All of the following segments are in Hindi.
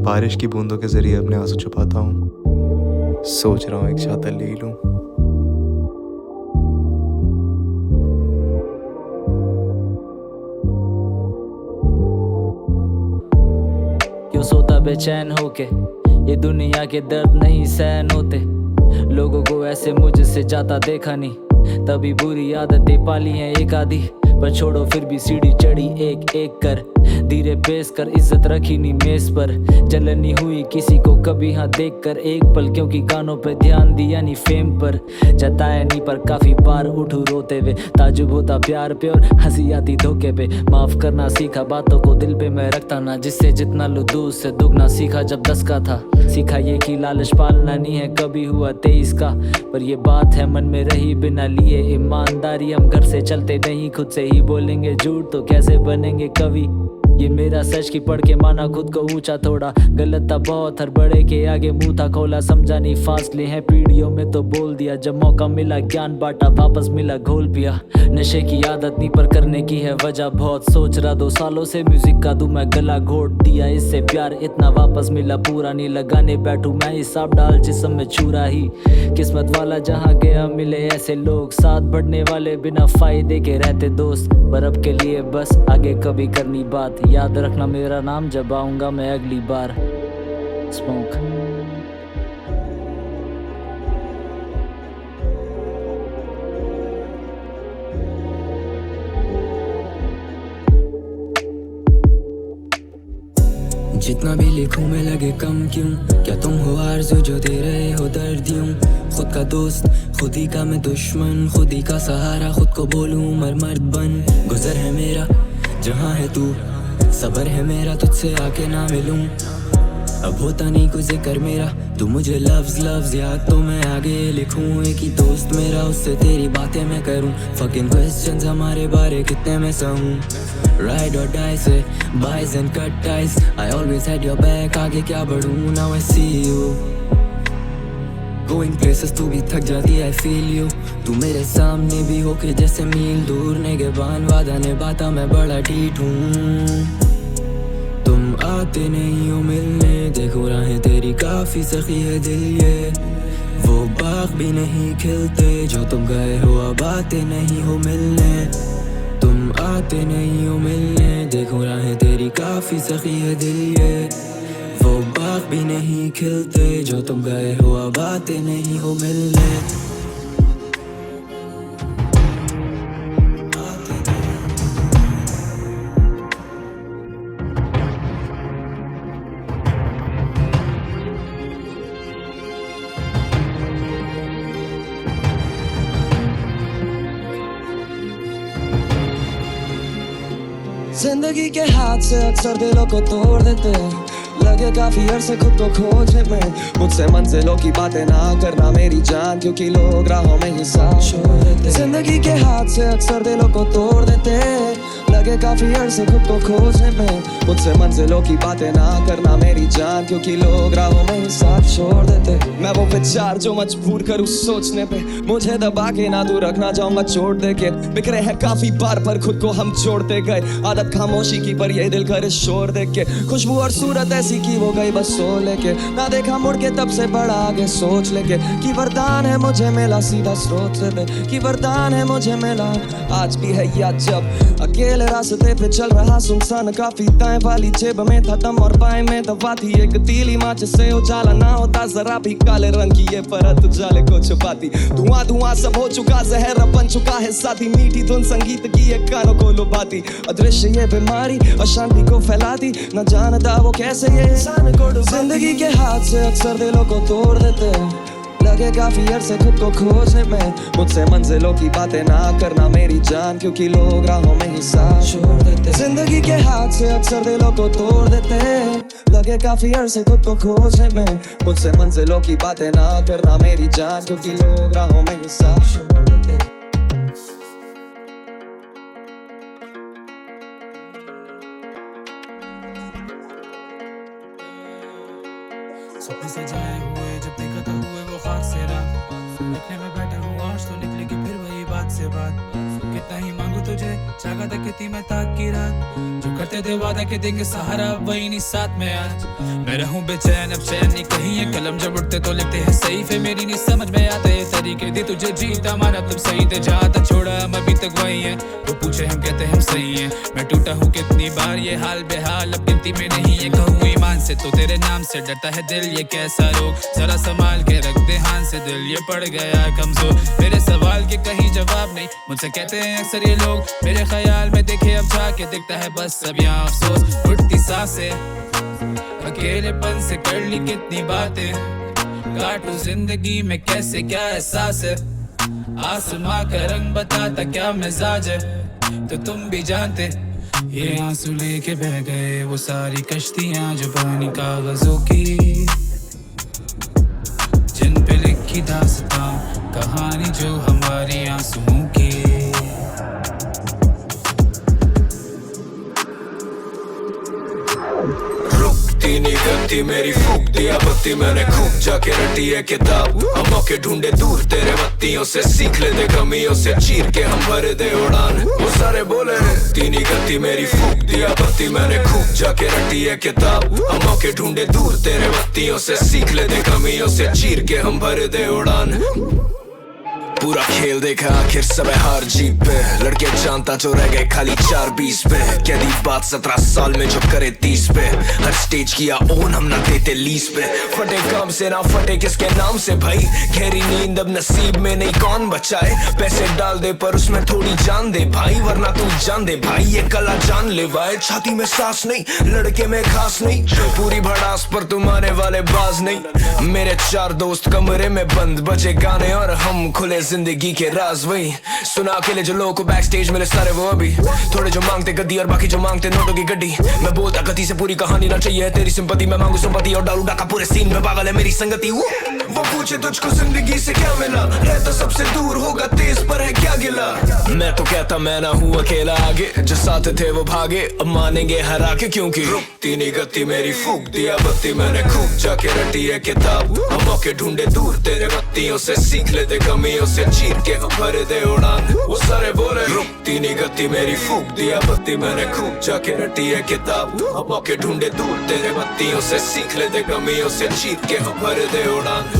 बारिश की बूंदों के जरिए अपने आंसू छुपाता हूँ। सोच रहा हूँ एक चादर ले लूँ। क्यों सोता बेचैन होके, ये दुनिया के दर्द नहीं सहन होते। लोगों को ऐसे मुझसे जाता देखा नहीं, तभी बुरी आदतें पाली हैं एक आधी। पर छोड़ो फिर भी सीढ़ी चढ़ी एक एक कर, धीरे पेश कर इज्जत रखी नहीं मेज पर। जलनी हुई किसी को कभी हाँ देख कर एक पल, क्योंकि गानों पे ध्यान दिया नहीं फेम पर। जताया नहीं पर काफी बार उठू रोते हुए, ताजुब होता प्यार पे और हंसी आती धोखे पे। माफ करना सीखा, बातों को दिल पे मैं रखता ना, जिससे जितना लो दूर से दुगना सीखा जब 10 का था। सीखा ये कि लालच पालना नहीं है कभी हुआ 23 का, पर ये बात है मन में रही बिना लिए ईमानदारी। हम घर से चलते नहीं, खुद से ही बोलेंगे झूठ, तो कैसे बनेंगे कवि। ये मेरा सच की पढ़ के माना खुद को ऊंचा थोड़ा, गलत था बहुत हर बड़े के आगे मुंह था खोला। समझा नहीं फासले हैं पीढ़ियों में तो बोल दिया, जब मौका मिला ज्ञान बांटा वापस मिला घोल पिया। नशे की आदत नहीं पर करने की है वजह बहुत, सोच रहा 2 सालों से म्यूजिक का दूं मैं गला घोट दिया। इससे प्यार इतना वापस मिला पूरा नहीं लगाने बैठूं मैं हिसाब डाल जिस्म में छुरा ही। किस्मत वाला जहाँ गया मिले ऐसे लोग, साथ बढ़ने वाले बिना फायदे के रहते दोस्त। पर अब के लिए बस आगे कभी करनी बात, याद रखना मेरा नाम जब आऊंगा मैं अगली बार। स्मोक। जितना भी लिखूं मैं लगे कम क्यों, क्या तुम हो आरज़ू जो दे रहे हो दर्द यूं। खुद का दोस्त खुद ही का मैं दुश्मन, खुद ही का सहारा खुद को बोलूं मर्द बन। गुजर है मेरा जहाँ है तू, सबर है मेरा तुझसे आके ना मिलूं। अब होता नहीं कोई जिक्र मेरा, तू मुझे लफ्ज याद तो मैं आगे लिखूं। एक ही दोस्त मेरा उससे तेरी बातें मैं करूं, फकिंग क्वेश्चंस हमारे बारे कितने मैं सहूं। Ride or die से buys and cut ties, I always had your back, आगे क्या बढ़ूं now I see you। Going places तू भी थक जाती I feel you, तू मेरे सामने भी होके जैसे मील दूर। निगहबान वादा निभाता मैं बड़ा ढीठ हूँ, तुम आते नहीं हो मिलने। देखो राहें तेरी काफी सखी है दिल ये, वो बाग भी नहीं खिलते जो तुम गए हो। अब आते नहीं हो मिलने, तुम आते नहीं हो मिलने। देखो राहें तेरी काफी सखी है दिल ये, वो बाग भी नहीं खिलते जो तुम गए हो। अब आते नहीं हो मिलने। जिंदगी के हाथ से अक्सर दिलों को तोड़ देते, लगे काफी अरसे खुद को खोजने में। मुझसे मंजिलों की बातें ना करना मेरी जान, क्योंकि लोग राहों में ही साथ छोड़ देते। जिंदगी के हाथ से अक्सर दिलों को तोड़ देते, लगे काफी अरसे खुद को खोजने में। मुझसे मंजिलों की बातें ना करना मेरी जान, क्योंकि लोग राहों में ही साथ छोड़ देते। मैं वो विचार जो मजबूर करूँ सोचने पे, मुझे दबा के ना तू रखना चाहूंगा चोट दे के। बिखरे हैं काफी बार पर खुद को हम जोड़ते गए, आदत खामोशी की पर ये दिल करे शोर देख के। खुशबू और सूरत ऐसी की वो गई बस सो लेके, ना देखा मुड़ के तब से बड़ा आगे सोच लेके। कि वरदान है मुझे मिला सीधा स्रोत से दे, कि वरदान है मुझे मिला आज भी है या जब अकेले रास्ते पे चल रहा सुनसान। काफी दाएं वाली जेब में था दम और बाएं में दवा थी एक तीली माच से उजाला ना होता जरा भी। काले रंग की ये परत उजाले को छुपाती, धुआं धुआं सब हो चुका जहर बन चुका है साथी। मीठी धुन संगीत की ये कानों को लुभाती, अदृश्य ये बीमारी अशांति को फैलाती। न जानता वो कैसे ये इंसान को डुबाती। जिंदगी के हाथ से अक्सर दिलों को तोड़ देते, लगे काफी अरसे खुद को खोजने में। मुझसे मंजिलों की बातें ना करना मेरी जान, क्योंकि लोग राहों में ही साथ छोड़ देते। जिंदगी के हाथ से अक्सर दिलों को तोड़ देते, लगे काफी अरसे खुद को खोजने में। मुझसे मंजिलों की बातें ना करना मेरी जान, क्योंकि लोग राहों में ही साथ छोड़ देते। सपने सजाए हुए जब देखा तो हुए वो खास से रात, लिखने में बैठा हूँ आज तो लिख लिखी फिर वही बात से बात। जितना ही मांगू तुझे जागा तक कितनी मैं ताक की रात जो करते थे वादा के देंगे सहारा वही नहीं साथ में आज मैं रहूं बेचैन अब चैन नहीं कहीं है कलम जब उठते तो लिखते हैं सही फिर मेरी नहीं समझ में आते तरीके दी तुझे जीता माना तुम सही थे जहाँ तक छोड़ा हम अभी तक वही है वो पूछे हम कहते हम सही हैं मैं टूटा हूँ कितनी बार ये हाल बेहाल अब गिनती में नहीं है कहूँ ईमान से तो तेरे नाम से डरता है दिल ये कैसा रोग जरा संभाल के रख दे हाथ से दिल ये पड़ गया कमजोर मेरे सवाल के कहीं जवाब नहीं मुझसे कहते हैं अक्सर ये लोग मेरे ख्याल में देखे अब जाके दिखता है बस अब यहाँ अफसोस उठती सांसें अकेलेपन से कर ली कितनी बातें काटू जिंदगी में कैसे क्या एहसास है आसमां का रंग बताता क्या मिजाज है तो तुम भी जानते ये आंसू लेके बह गए वो सारी कश्तियां जो पानी कागजों की जिन पे लिखी दास्तां कहानी जो हमारी आंसुओं की नहीं गलती मेरी फूक दिया बत्ती मैंने खूब जाके रटी है किताब हम मौके ढूंढे दूर तेरे बत्तियों से सीख ले दे कमियों से चीर के हम भर दे उड़ान वो सारे बोले तीनी गलती मेरी फूक दिया बत्ती मैंने खूब जाके रटी है किताब हम मौके ढूंढे दूर तेरे बत्तियों से सीख ले दे कमियों से चीर के हम भर दे उड़ान पूरा खेल देखा आखिर सब हार जीत पे लड़के जानता जो रह गए खाली 4-20 पे कैदी बात 17 साल में जो करे 30 पे हर स्टेज किया ओन हम ना देते लीज पे फटे काम से ना फटे किसके नाम से भाई गहरी नींद अब नसीब में नहीं कौन बचाए पैसे डाल दे पर उसमें थोड़ी जान दे भाई वरना तू जान दे भाई ये कला जान ले वाए छाती में सांस नहीं लड़के में खास नहीं पूरी भड़ास पर तुम्हारे वाले बाज नहीं मेरे 4 दोस्त कमरे में बंद बजे गाने और हम खुले जिंदगी के राज वही सुना अकेले जो लोगों को बैक स्टेज मिले सारे वो अभी थोड़े जो मांगते गद्दी और बाकी जो मांगते नोटों की गड्डी मैं बोलता गति से पूरी कहानी ना चाहिए तेरी सिंपैथी मैं मांगू सिंपैथी और डालू डाका पूरे सीन में पागल है मेरी संगति वो पूछे तुझको जिंदगी से क्या मिला रहता सबसे दूर होगा तेज पर है क्या गिला मैं तो कहता मैं ना हूँ अकेला आगे जो साथ थे वो भागे अब मानेंगे हरा के क्योंकि रुकती नहीं गति मेरी फूक दिया बत्ती मैंने खूब जाके रटी है किताब हम मौके ढूंढे दूर तेरे बत्तियों से सीख लेते कमियों से चीर के हम भर दे उड़ान वो सारे बोले रुकती नहीं गति मेरी फूक दिया बत्ती मैंने खूब जाके रटी है किताब हम मौके ढूंढे दूर तेरे बत्तियों से सीख लेते कमियों से चीर के हम भर दे उड़ान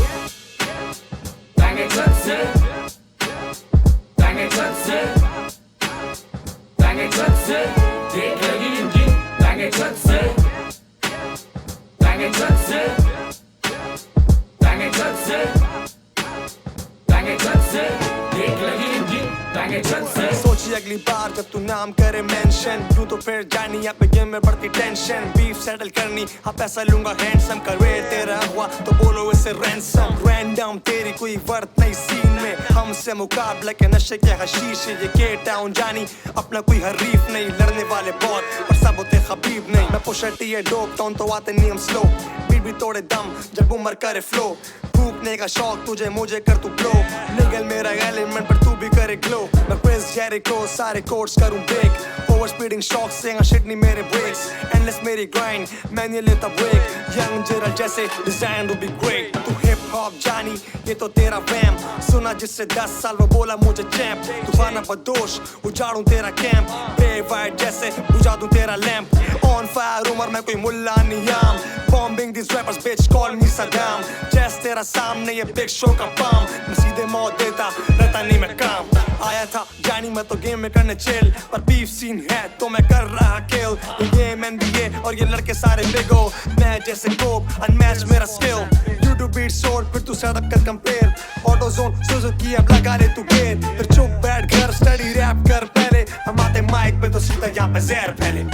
सोची अगली बार जब तू नाम करे मेंशन तू तो फिर जानी यहाँ पे गेम में बढ़ती टेंशन बीफ सेटल करनी हाँ पैसा लूंगा हैंडसम करवे तेरा हुआ तो बोलो इसे रैंसम रैंडम तेरी कोई वर्थ नहीं सीन में हमसे मुकाबला के नशे के हशीश ये के टाउन जानी अपना कोई हरीफ नहीं लड़ने वाले बहुत पर सब होते खबीब नहीं मैं पुशटी है डोप टाउन तो आते नियम स्लो बीट भी तोड़े दम जब उमर करे फ्लो फूकने का शौक तुझे मुझे कर तू ब्लो निगल मेरा एलिमेंट पर तू भी करे ग्लो मैं क्विज जेरिको सारे कोर्स करूं ब्रेक ओवर स्पीडिंग शॉक से शिट नहीं मेरे ब्रेक्स एंडलेस मेरी ग्राइंड मैं नहीं लेता ब्रेक यंग जेरल जैसे डिजाइन वुड बी ग्रेट तू हिप हॉप जानी ये तो तेरा वैम सुना जिससे 10 साल वो बोला मुझे चैंप तूफाना बदोश उजाड़ूं तेरा कैंप ब्रेव वाइट जैसे बुझा दूं तेरा लैंप ऑन फायर उमर मैं कोई मुल्ला नियाम bombing this rappers bitch call me Saddam जैसे तेरा सामने ये बिग शो का पाम मैं सीधे मौत देता रहता नहीं मैं काम आया था जानी मैं तो गेम में करने चिल पर बीफ सीन है तो मैं कर रहा किल ये गेम NBA और ये लड़के सारे बिगो मैं जैसे कोप अनमैच मेरा skill you do beat short फिर तू सेटअप कर कंपेयर ऑटोजोन सुजुकी अब लगा ले तू गेट फिर चुप बैठ घर स्टडी रैप कर पहले हम आते माइक पे तो सीधा यहाँ पे जहर फैले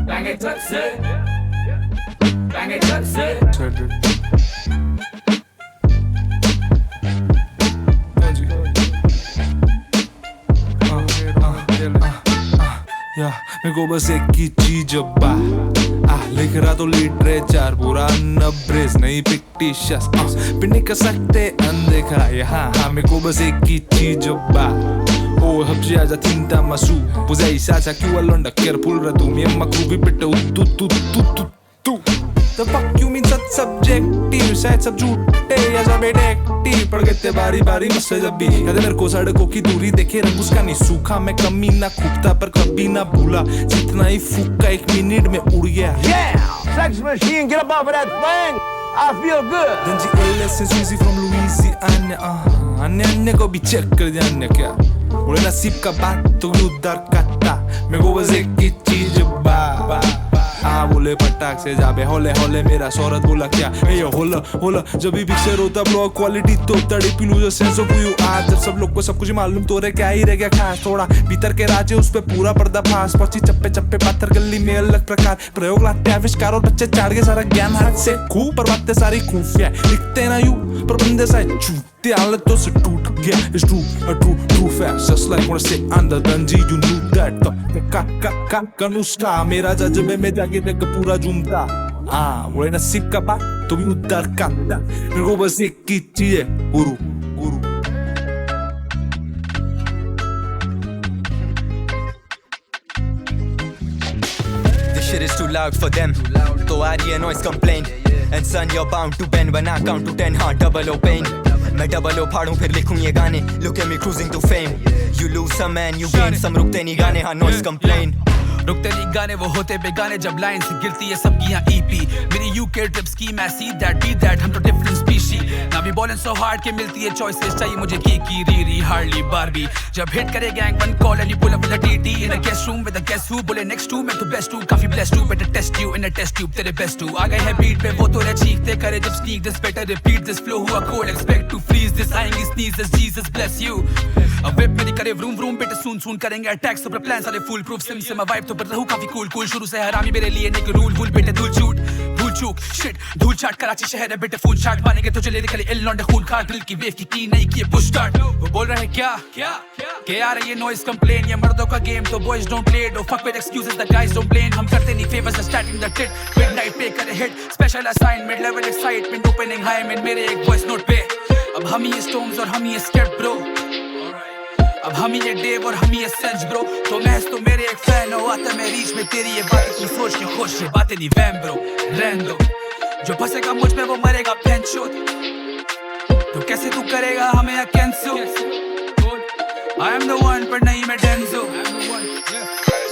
Bang it touch it Bang it touch it मेरे को बस एक ही चीज बा लिख रहा तो लिटरेचर पूरा नब्रेज नहीं फिक्टिशियस पिन्नी कर सकते अनदेखा यहाँ मेरे को बस एक ही चीज बा O habjia tinta masu Pusei sacha kiwa londa careful ratu Miemma kubi pete tu तो fuck you mean such subjective, शायद सब झूठे या सब addictive, पड़ गए थे बारी बारी मुझसे जब भी। याद है मेरे को सड़कों की दूरी देखे रंग उसका नहीं सूखा, मैं कमी ना खूबता पर कभी ना भूला, जितना ही फूका 1 मिनट में उड़ गया। Sex machine, get up off of that thing. I feel good. Then she LS is Suzy from Louisiana. अन्य को भी चेक कर दिया अन्य क्या, बोले नसीब का बात तो उधर कटा, मेरे को बस एक ही चीज बोले पटाख से जाबे होले होले मेरा शौहरत बोला क्या मैं ये होला जब भी पिक्चर होता ब्लॉग क्वालिटी तो तड़ी पीलू जो सेंस ऑफ यू आज जब सब लोग को सब कुछ मालूम तो रे क्या ही रह गया खास, थोड़ा भीतर के राजे उस पे पूरा पर्दा फास, पहुंची चप्पे चप्पे पाथर गली में अलग प्रकार प्रयोग लाते आविष्कार और बच्चे चाड़ के सारा ज्ञान हाथ से खूब पर बातें सारी खुफिया लिखते ना यू पर बंदे सारे झूठे हालतों से टूट गया। It's true facts just like when I say under Dungey you knew that का नुस्खा मेरा जज्बे में जाके देख पूरा झूमता, बोले नसीब का बात तो भी उधर कटा, मेरे को बस एक ही चीज है गुरु। This shit is too loud for them, तो आ रही है noise complaint, and son you're bound to bend when I count to 10, हाँ double O pain, मैं double O फाड़ूं फिर लिखूं ये गाने, look at me cruising to fame, you lose some man you gain some, रुकते नहीं गाने हाँ noise complain, रुकते नहीं गाने वो होते बेगाने जब लाइन से गिरती है सबकी यहाँ EP, मेरी UK ट्रिप स्कीम है see that be that, हम तो different species, ना भी ballin' so hard के मिलती है choices, चाहिए मुझे की रीरी हार्ली बारबी, जब hit करे gang one call and you pull up with a TT in a guest room with a guess who, बोले next to मैं तो best too, काफी blessed too, better test you in a test tube तेरे best too, आ गए हैं beat पे वो तो रे चीखते करे जब sneak this better repeat this flow हुआ cold expect to freeze this आएंगी sneezes Jesus bless you, अब whip मेरी करे vroom vroom बेटे soon करेंगे attack सब plans सारे fool proof sim vibe तो पर रहूं काफी cool शुरू से हरामी मेरे लिए नहीं रूल भूल बेटे धूल चूक shit धूल चाट कराची शहर है बेटे फोन चाट पानेंगे तो चले निकले इल लौंडे खून खार दिल की वेव की नहीं किए पुश स्टार्ट, वो बोल रहे क्या आ रही है नॉइस कंप्लेन, ये मर्दों का गेम तो boys don't play, don't fuck with excuses the guys don't blame, हम करते नहीं favours starting the tit midnight पे करे hit special assignment level excitement opening high में मेरे एक वॉइस नोट पे, अब हम ही स्टोम्स और हम ही स्केप ब्रो, अब हम ही डेव और हम ही सेंस ब्रो, तो महज तो मेरे एक फैन हो आता मैं रीच में तेरी ये बातें तू सोच के खुश, ये बातें नहीं वैम ब्रो रहने दो, जो फंसेगा मुझ में वो मरेगा पेंशोद, तो कैसे तू करेगा हमें या cancel, I am the one पर नहीं मैं डेंजो,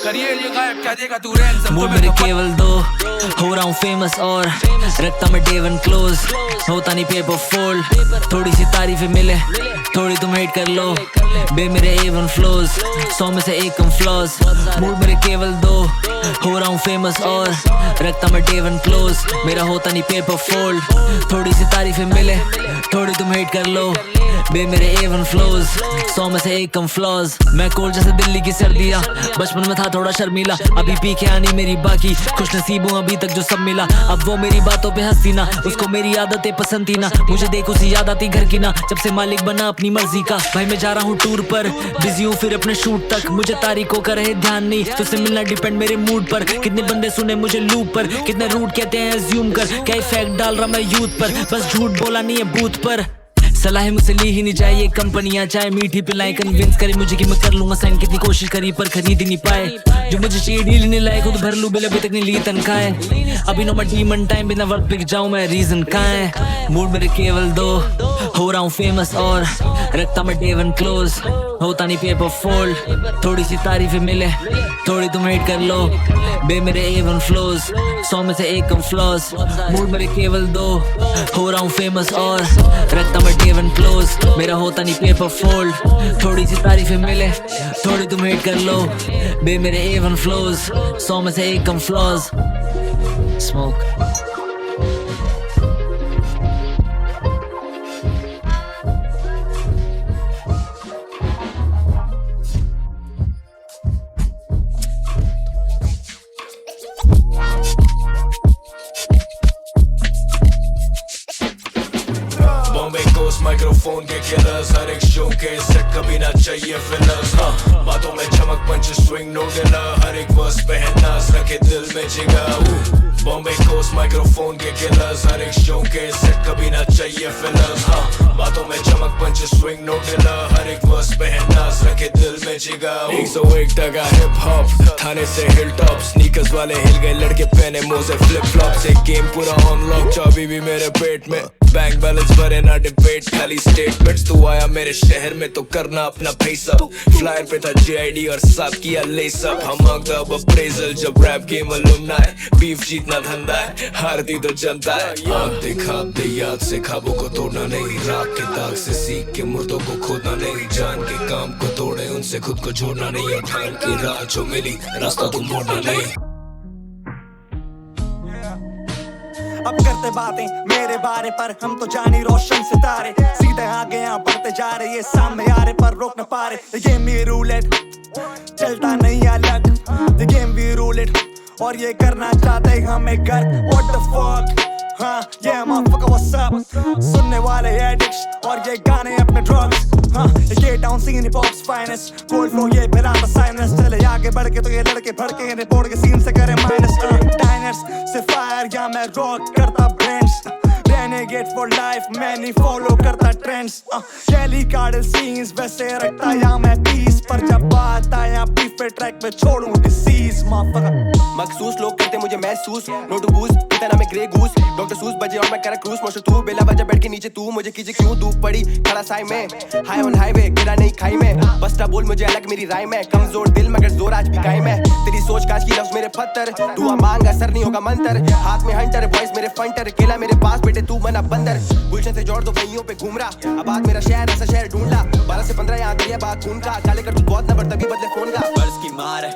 करिए ये गायब क्या देगा तू रैंसम, मूड मेरे केवल दो हो रहा हूँ फेमस और रखता मैं डे वन क्लोज, होता नहीं पेपर फोल्ड, थोड़ी सी तारीफें मिले थोड़ी तुम हेट कर लो, बे मेरे A1 फ्लोज 100 में से एक कम फ्लॉज, मूड मेरे केवल दो हो रहा हूँ फेमस और रखता मैं डे वन क्लोज, मेरा होता नहीं पेपर फोल्ड, थोड़ी सी तारीफें मिले थोड़ी तुम हेट कर लो, बे मेरे A1 फ्लोज 100 में से एक कम फ्लॉज, मैं कोल जैसे दिल्ली की सर्दियाँ, बचपन में था थोड़ा शर्मीला, अभी पी के आनी मेरी बाकी खुश नसीब हूँ अभी तक जो सब मिला, अब वो मेरी बातों पे हंसी ना, उसको मेरी आदतें पसंद थी ना, मुझे देख उसी याद आती घर की ना, जब से मालिक बना अपनी मर्जी का, भाई मैं जा रहा हूँ टूर पर बिजी हूँ फिर अपने शूट तक, मुझे तारीखों का रहे ध्यान नहीं, तुझसे मिलना डिपेंड मेरे मूड पर, कितने बंदे सुने मुझे लूप पर, कितने रूट कहते हैं अज्यूम कर, क्या इफेक्ट डाल रहा मैं यूथ पर, बस झूठ बोला नहीं है बूथ पर, सलाह मुझसे ली ही नहीं जाए ये कंपनियां, चाहे मीठी पिलाएं कन्विंस करे मुझे कि मैं कर लूंगा साइन, कितनी कोशिश करी पर खरीद ही नहीं पाए, जो मुझे चाहिए डील नहीं लाए, खुद भर लूं बिल अभी तक नहीं ली तनख्वाहें, अभी नो मैं डीमन टाइम बिना वर्क पिक जाऊं मैं रीजन कहाँ है, मूड मेरे केवल दो हो रहा हूँ फेमस और रखता मैं डे वन क्लोज, होता नहीं पेपर फोल्ड, थोड़ी सी तारीफें मिले थोड़ी तुम हेट कर लो, बे मेरे A1 फ्लोज 100 में से एक कम फ्लॉज, मूड मेरे केवल दो हो रहा हूँ फेमस और रखता मैं डे वन क्लोज, मेरा होता नहीं पेपर फोल्ड, थोड़ी सी तारीफें मिले थोड़ी तुम हेट कर लो, बे मेरे A1 फ्लोज 100 में से एक कम फ्लॉज, स्मोक माइक्रोफोन के किलर्स हर एक शो के सेट कभी ना चाहिए फिलर्स, हाँ बातों में चमक पंच स्विंग नो डिलर, हर एक वर्स पे है नाज रखे दिल में जिगर, बॉम्बे कोस्ट माइक्रोफोन के किलर्स हर एक शो के सेट कभी ना चाहिए फिलर्स, हाँ बातों में चमक पंच स्विंग नो डिलर, हर एक वर्स पे है नाज रखे दिल में जिगा 101 टका हिप हॉप थाने से हिल टॉप स्नीकर्स वाले हिल गए लड़के पहने मोजे फ्लिप फ्लॉप से गेम पूरा अनलॉक चाबी भी मेरे पेट में बैंक बैलेंस भरे ना डिबेट खाली स्टेटमेंट्स तू आया मेरे शहर में तो करना अपना पैसा फ्लायर पे था JID और साफ किया लेस अप हम मांगता अब अप्रेजल जब रैप गेम अलुमनाई बीफ जीतना धंधा है हारती तो जनता है आँख दिखा दे याद से ख्वाबों को तोड़ना नहीं राख के दाग से सीख के मुर्दों को खोदना नहीं जान के काम को तोड़े उनसे खुद को छोड़ना नहीं और ठान की राह जो मिली रास्ता तुम मोड़ना नहीं अब करते बातें मेरे बारे पर हम तो जानी रोशन सितारे सीधे आगे यहाँ बढ़ते जा रहे ये सामने आ रहे पर रोक न पा रहे ये गेम भी रूलेट चलता नहीं अलग ये गेम भी रूलेट और ये करना चाहते हमें कर व्हाट द फक हाँ ये motherfucker what's up सुनने वाले एडिक्ट्स और ये गाने अपने ड्रग्स हाँ ये down scene hip hops finest gold flow ये फैलाता साइनस चले आगे बढ़ के तो ये लड़के भड़के रिपोर्ट के सीन से करे माइनस डाइनर्स से फायर या मैं रॉक करता ब्रांड्स रेनेगेट फॉर लाइफ मैं नहीं फॉलो करता ट्रेंड्स कैली कार्डल सीन्स वैसे रखता या मैं पीस पर जब बात आया बीफ पे ट्रैक पे छोड़ूं डिसीज मखसूस लोग करते मुझे महसूस नो टू बूज इतना मैं ग्रे गूस डॉक्टर सूस बजे और मैं कर क्रूज मोशन तू बेला बजा बैठ के नीचे तू मुझे कीजिए क्यों धूप पड़ी खड़ा साई में हाई ऑन हाईवे गिरा नहीं खाई में बस्ता बोल मुझे अलग मेरी राय में कमजोर दिल मगर जोर आज भी कायम है तेरी सोच काश की लफ्ज मेरे पत्थर दुआ मांगा सर नहीं होगा मंतर हाथ में हंटर वॉइस मेरे फंटर केला मेरे पास बेटे तू मना बंदर गुलशन से जोड़ दो कहियों पे घूम रहा अब आज मेरा शहर ऐसा शहर ढूंढ ला 12 से 15 यहाँ गया बात खून का काले कर तू बहुत नंबर तभी बदले फोन का वर्ष की मार है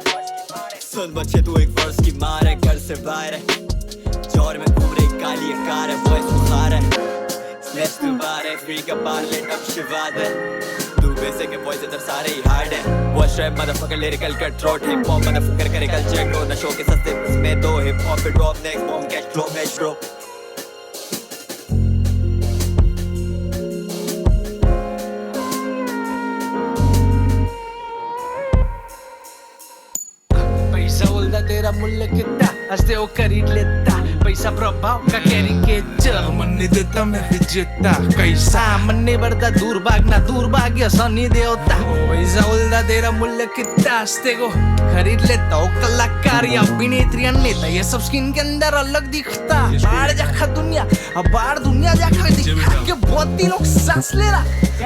सुन बच्चे तू एक वर्ष की मार है घर से बाहर है जोर में घूम रही काली कार है वॉइस बुखार है स्लेश तू बार है फ्री का बार लेट अप शिवाद है तू वैसे के वॉइस इधर सारे ही हार्ड है voice rap motherfucker lyrical cut throat hip hop motherfucker करे कल चेक रो नशो के सस्ते में दो हिप हॉप पे drop next bomb catch drop match drop पैसा बोलता तेरा मूल्य कितना हंसते हो खरीद लेता पैसा प्रभाव का कैरिकेचर मन नहीं देता मैं विजेता कैसा मन नहीं बढ़ता दूर भाग्य सनी देवता पैसा बोलता तेरा मूल्य कितना हंसते को खरीद लेता हो कलाकार या अभिनेत्री नेता ये सब स्किन के अंदर अलग दिखता बाहर जाकर दुनिया अब बाहर दुनिया जाकर दिखा के बहुत ही लोग सांस लेना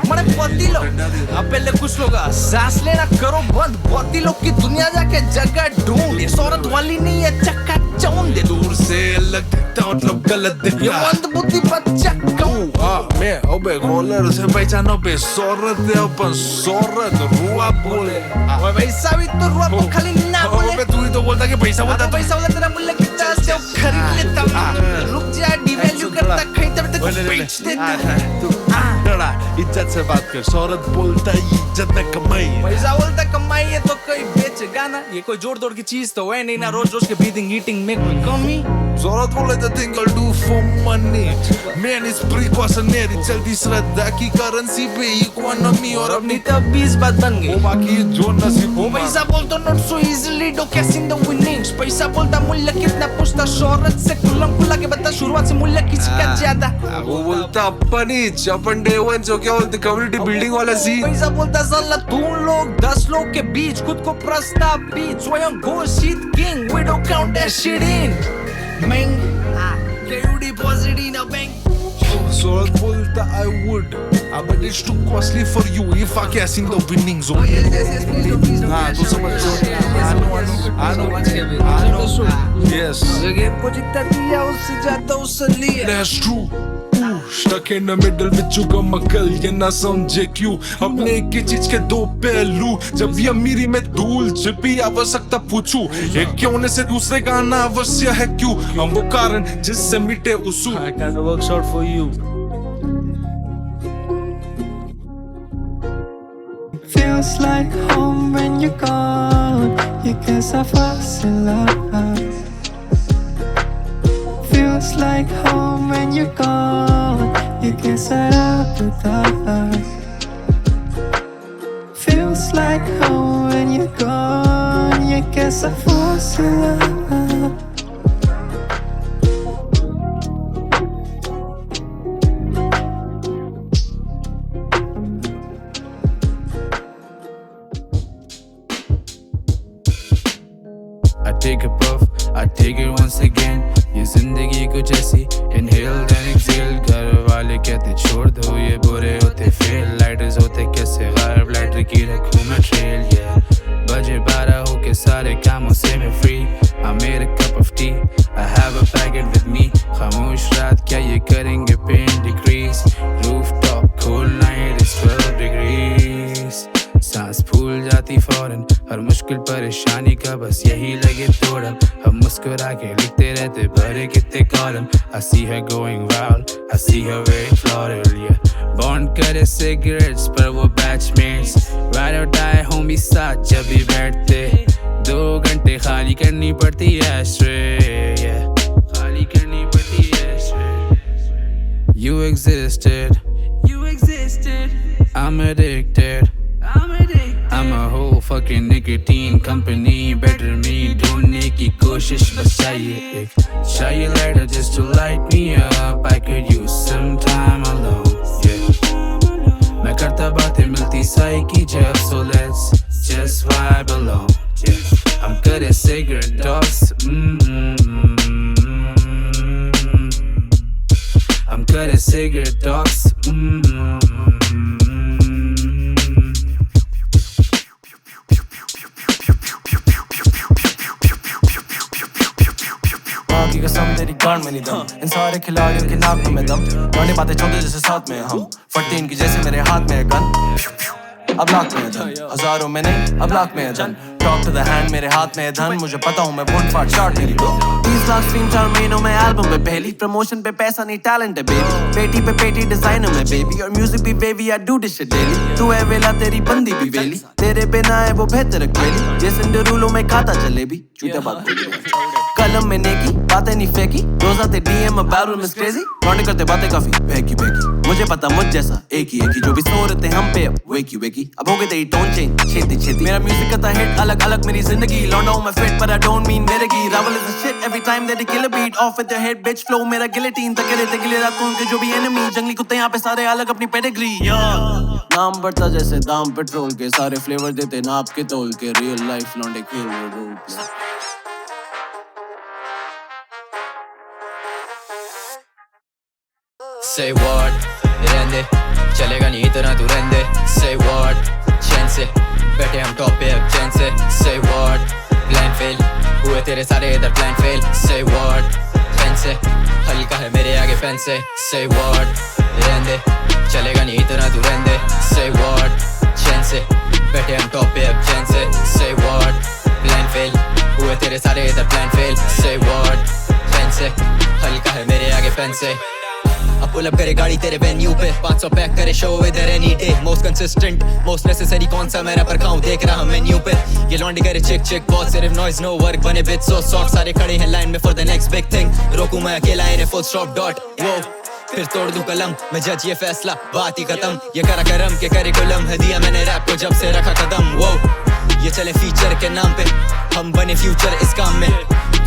मरे बहुत ही लोग अब पहले कुछ लोग सांस लेना करो बंद बहुत ही लोग की दुनिया जाके जगह ढूंढ ये शोहरत वाली नहीं है चक्का चौन दे दूर से अलग दिखता मतलब गलत दिखता ये मंद बुद्धि बच्चा कहूँ मैं अबे कॉलर से पहचानो पे शोहरत है अपन शोहरत रुआ बोले ओए पैसा भी तो रुआ को खाली ना बोले अबे तू ही तो बोलता कि पैसा बोलता तेरा मूल्य कितना से खरीद लेता रुक जा डिवैल्यू करता कहीं तब तक बेच देता तू डरा इज्जत से बात कर शोहरत बोलता इज्जत न कमाई पैसा बोलता कमाई है तो कोई बेचेगा ना ये कोई जोड़ की चीज तो है नहीं ना रोज के ब्रीदिंग ईटिंग में कोई कमी शोहरत बोले the thing I'll do for money man is precautionary चलती श्रद्धा की करेंसी पे इकोनॉमी और अपनी तब 20 बात बन गई वो बाकी जो नसीब वो पैसा बोलता not so easily don't cash in the winnings पैसा बोलता मूल्य कितना पूछता शोहरत से कुलम कुला के बता शुरुआत से मूल्य किसका ज्यादा वो बोलता अपन डे वन जो क्या बोलते कम्युनिटी बिल्डिंग वाला सीन पैसा बोलता साला तू लोग 10 लोग के बीच खुद को प्रस्ताव बीच स्वयं घोषित king we don't count that shit in Meng, can you deposit in a bank? So I told I would, but it's too costly for you if I cash in the winning zone. Oh yes, please don't. तो समझ I know. Yes. जगह को जितना दिया उससे ज्यादा उससे लिया. That's true. Stuck in the middle में चुका मकल ये ना समझे क्यों अपने एक ही चीज के दो पहलू जब ये अमीरी में धूल छिपी आवश्यकता पूछूं एक के होने से दूसरे का आना अवश्य है क्यों हम वो कारण जिससे मिटे उसूल I kind of works out for you Feels like home when you're gone You guess I fascinate Feels like home when you're gone You can set up the dark Feels like home when you're gone You guess I force you love take a puff, I take it once again. ये जिंदगी कुछ ऐसी inhale then exhale. घर वाले कहते छोड़ दो ये बुरे होते फेल. Lighters होते कैसे गायब, लाइटर की रखूं मैं trail. Yeah, बजे 12 होके सारे कामों से मैं free. I made a cup of tea, I have a packet with me. खामोश रात क्या ये करेंगे pain decrease. Rooftop cool night is 12 degrees. सांस फूल जाती फौरन हर मुश्किल परेशानी का बस यही लगे तोड़ा. हम मुस्कुरा के लिखते रहते भरे कितने column. I see her going wild, I see her very floral. Yeah, bond करे cigarettes पर वो batchmates. Ride or die homie साथ जब भी बैठते. 2 घंटे खाली करनी पड़ती ashtray. Yeah, खाली करनी पड़ती ashtray. You existed, I'm addicted. I'm a whole fucking nicotine company. Better me ढूंढने की कोशिश बस चाहिए एक. चाहिए lighter just to light me up. I could use some time alone. Yeah, मैं करता बातें मिलती साई की जब. So let's just vibe alone. Yeah, I'm good at cigarette talks. I'm good at cigarette talks. की कसम तेरी गांड में नहीं दम. इन सारे खिलाड़ियों के नाक में दम. गाने बातें चौंधे जैसे साथ में हम. फटती इनकी जैसे मेरे हाथ में है गन. अब लाख में है धन, हजारों में नहीं अब लाख में है धन. टॉप टू द हैंड मेरे हाथ में है धन. मुझे पता हूँ मैं बुंड फाट शार्ट मेरी दो. 30 लाख स्ट्रीम 4 महीनों में एल्बम पे पहली. प्रमोशन पे पैसा नहीं टैलेंट है बेबी. पेटी पे पेटी डिजाइनर में बेबी. और म्यूजिक भी baby I do this shit daily. तू है वेला तेरी बंदी भी वेली. तेरे बिना है वो बेहतर अकेली. ये सिंडरूलों में खाता जलेबी. झूठा बात कलम में नेकी बातें नहीं फेंकी. रोज आते DM अबाउट मिस क्रेजी. लौंडे करते बातें काफी बेकी बेकी. मुझे पता मुझ जैसा एक ही जो भी सो रहे थे हम पे अब वेकी वेकी. अब हो गए तेरी टोन चेंज छेती छेती. मेरा म्यूजिक करता हिट अलग अलग मेरी जिंदगी. लौंडा हूं मैं फिट पर आई डोंट मीन मेरे की. Rawal is the shit every time that they kill a beat. Off with your head bitch flow मेरा गिलेटिन तक रहते गिले रातों के जो भी एनिमी. जंगली कुत्ते यहाँ पे सारे अलग अपनी पेडिग्री. नाम बढ़ता जैसे दाम पेट्रोल के. सारे फ्लेवर देते नाप के तोल के. रियल लाइफ लौंडे खेल रोल प्ले. Say what, रहने चलेगा नहीं इतना तू रहने. Say what, चैन से बैठे हम टॉप पे अब चैन से. Say what, प्लान फेल हुए तेरे सारे इधर प्लान फेल. Say what, चैन से हल्का है मेरे आगे फैन से. Say what, रहने चलेगा नहीं इतना तू रहने. Say what, चैन से बैठे हम टॉप पे अब चैन से. Say what, प्लान फेल हुए तेरे सारे इधर प्लान फेल. Say what, चैन से हल्का है मेरे आगे फैन से. अब पुल अप करे गाड़ी तेरे वेन्यू पे. 500 पैक करे शो इधर any day. Most consistent most necessary कौन सा मेरा पर खाऊं देख रहा मेन्यू पे. ये लॉन्डी करे चिक चिक बहुत सिर्फ नॉइज नो वर्क. बने बिट सो शॉर्ट सारे खड़े हैं लाइन में for the next big thing. रोकूं मैं अकेला इन्हें फुल स्टॉप डॉट. वो फिर तोड़ दूं कलम मैं जज ये फैसला बात ही खत्म. ये करा करम के करिकुलम है दिया मैंने रैप को जब से रखा कदम. वो ये चले फीचर के नाम पे हम बने फ्यूचर इस काम में.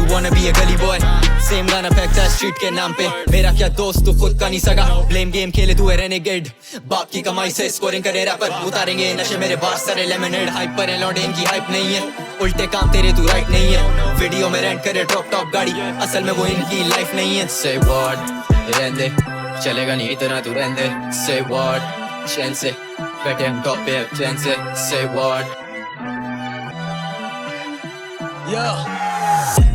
तू wanna be a gully boy same गाना फेंकता है स्ट्रीट के नाम पे. मेरा क्या दोस्त तू खुद का नहीं सगा. ब्लेम गेम खेले तू है रेनेगेड. बाप की कमाई से स्कोरिंग करे रैपर. उतारेंगे नशे मेरे बार सारे लेमनेड. हाइप पर है लौंडे इनकी हाइप नहीं है. उल्टे काम तेरे तू राइट नहीं है. वीडियो में रेंट करे ड्रॉप टॉप गाड़ी. असल में वो इनकी लाइफ नहीं है. Say what, रहने चलेगा नहीं इतना तू रहने. Say what, चैन से बैठे हम टॉप पे अब चैन से. Say what,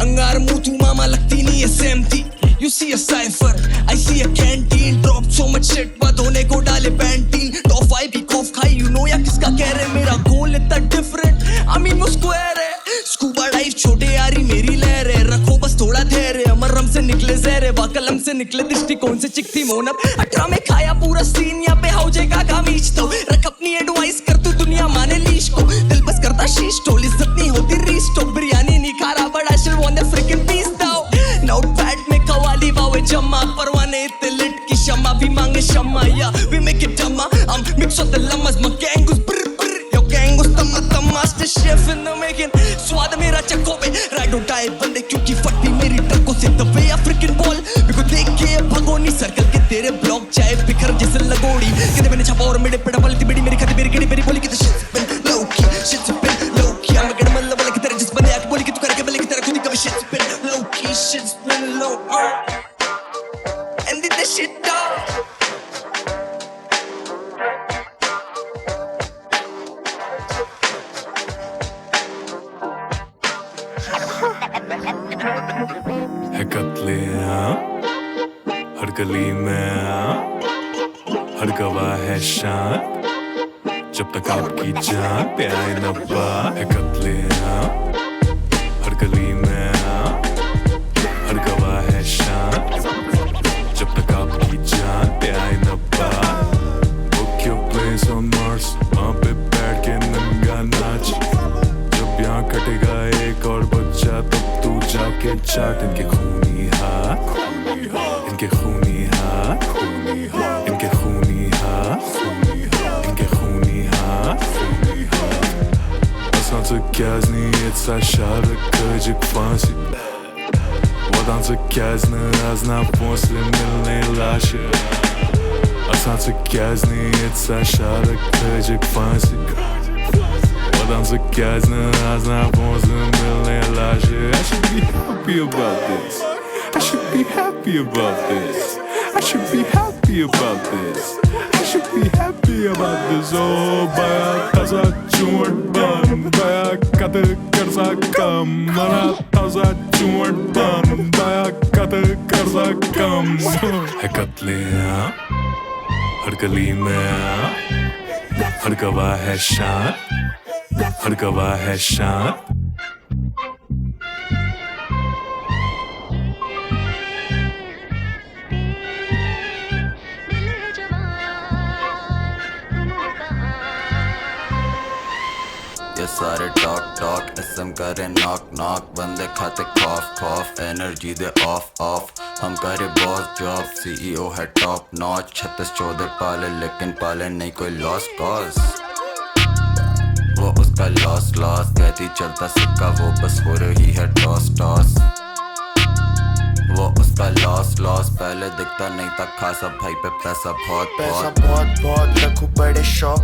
अंगार मुंह तू मामा लगती नहीं है सेमती. You see a cipher, I see a canteen. Drop so much shit बाद होने को डाले पैंटीन. Top 5 की कॉफ खाई you know या किसका कह रहे. मेरा गोल इतना different I mean वो square है. स्कूबा डाइव छोटे यारी मेरी लहर है. रखो बस थोड़ा धैर्य. अमरम से निकले जहरे वा कलम से निकले दृष्टिकोण से चिकती मोनप. 18 में खाया पूरा सीन यहाँ पे हो जाएगा कामीच. तो रख अपनी एडवाइस कर तू दुनिया माने लीश को. दिल बस करता शीश टोल इज्जत नहीं होती रीस्टो. बिरयानी नहीं खा रहा but I still want the freaking piece though. Notepad में कवाली वावे जमा. परवाने इतने लिट की शमा भी मांगे शमा. Yeah we make it dumma. I'm mix of the llamas. My gang goes brr brr. Yo gang goes tamma tamma. Master chef in the making. स्वाद मेरा चक्को पे ride or die बंदे क्योंकि फटी मेरी ट्रकों से. The way I freaking ball मेरे को देख के भगोनी. सर्कल के तेरे ब्लॉक चाहे बिखर जैसे लगोड़ी. कहते मैंने छापा और मेरे पे डबल ती बड़ी है कत्ले हर गली में हर गवाह है शान जब तक आपकी जान पे आए न बात है कत्ले हर गली में हर गवाह है शान जब तक आपकी जान पे आए न बात Book your place on Mars वहाँ पे बैठ के नंगा नाच जब यहाँ कटेगा एक और बच्चा तब तू जाके चाट इनके खूनी हाथ इनके खूनी हाथ इनके खूनी हाथ इनके खूनी हाथ Asansı kezni etsa şarkıcık fansi Wadansı kezni azna после milne laşı Asansı kezni etsa şarkıcık fansi Wadansı kezni azna после milne laşı I should be happy about this I should be happy about this I should be happy about this I should be happy about this Oh baya taza çorban Baya katı kırsa kam Bana taza çorban Baya katı kırsa kam है कत्लेआम हर गली में हर गवाह है शान हर गवाह है शान ये सारे टॉक एसएम करे नॉक बंदे खाते खौफ एनर्जी दे ऑफ हम करे बॉस जॉब सीईओ है टॉप नॉच 36 14 पाले लेकिन पाले नहीं कोई लॉस कॉज वो उसका लॉस कहती चलता सिक्का वो बस हो रही है टॉस वो उसका लॉस पहले दिखता नहीं था खासा भाई पे पैसा बहुत रखू बड़े शौक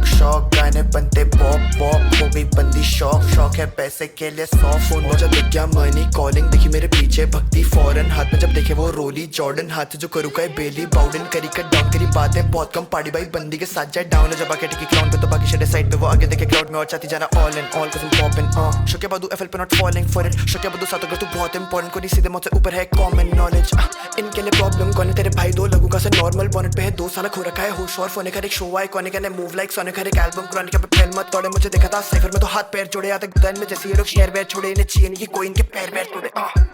गाने बनते पॉप हो गई बंदी शौक है पैसे के लिए 100 फोन में जब दिख गया मनी कॉलिंग देखी मेरे पीछे भक्ति फौरन हाथ में जब देखे वो रोली जॉर्डन हाथ जो करू का बेली बाउडन करी कट डाउन करी बातें बहुत कम पार्टी भाई बंदी के साथ जाए डाउन जब आके टिकी क्राउन पे तो बाकी शेडे साइड पे वो आगे देखे क्राउड में और चाहती जाना ऑल इन ऑल कसम पॉपिंग शोके बादू एफएल पे नॉट फॉलिंग फॉर इट शोके बादू साथ अगर तू बहुत इंपॉर्टेंट कोई सीधे मुझसे ऊपर है कॉमन नॉलेज इनके लिए प्रॉब्लम कौन है तेरे भाई दो लोगों का से नॉर्मल बॉनेट पे है 2 साल हो रखा है होश और फोन का एक शो आए कौन कहने मूव लाइक सोने का एक एल्बम क्रॉनिक पे फैल मत तोड़े मुझे देखा था साइफर में तो हाथ पैर जोड़े आते गन में जैसे ये लोग शेयर बैठ छोड़े इन्हें चाहिए नहीं कि कोई इनके पैर तोड़े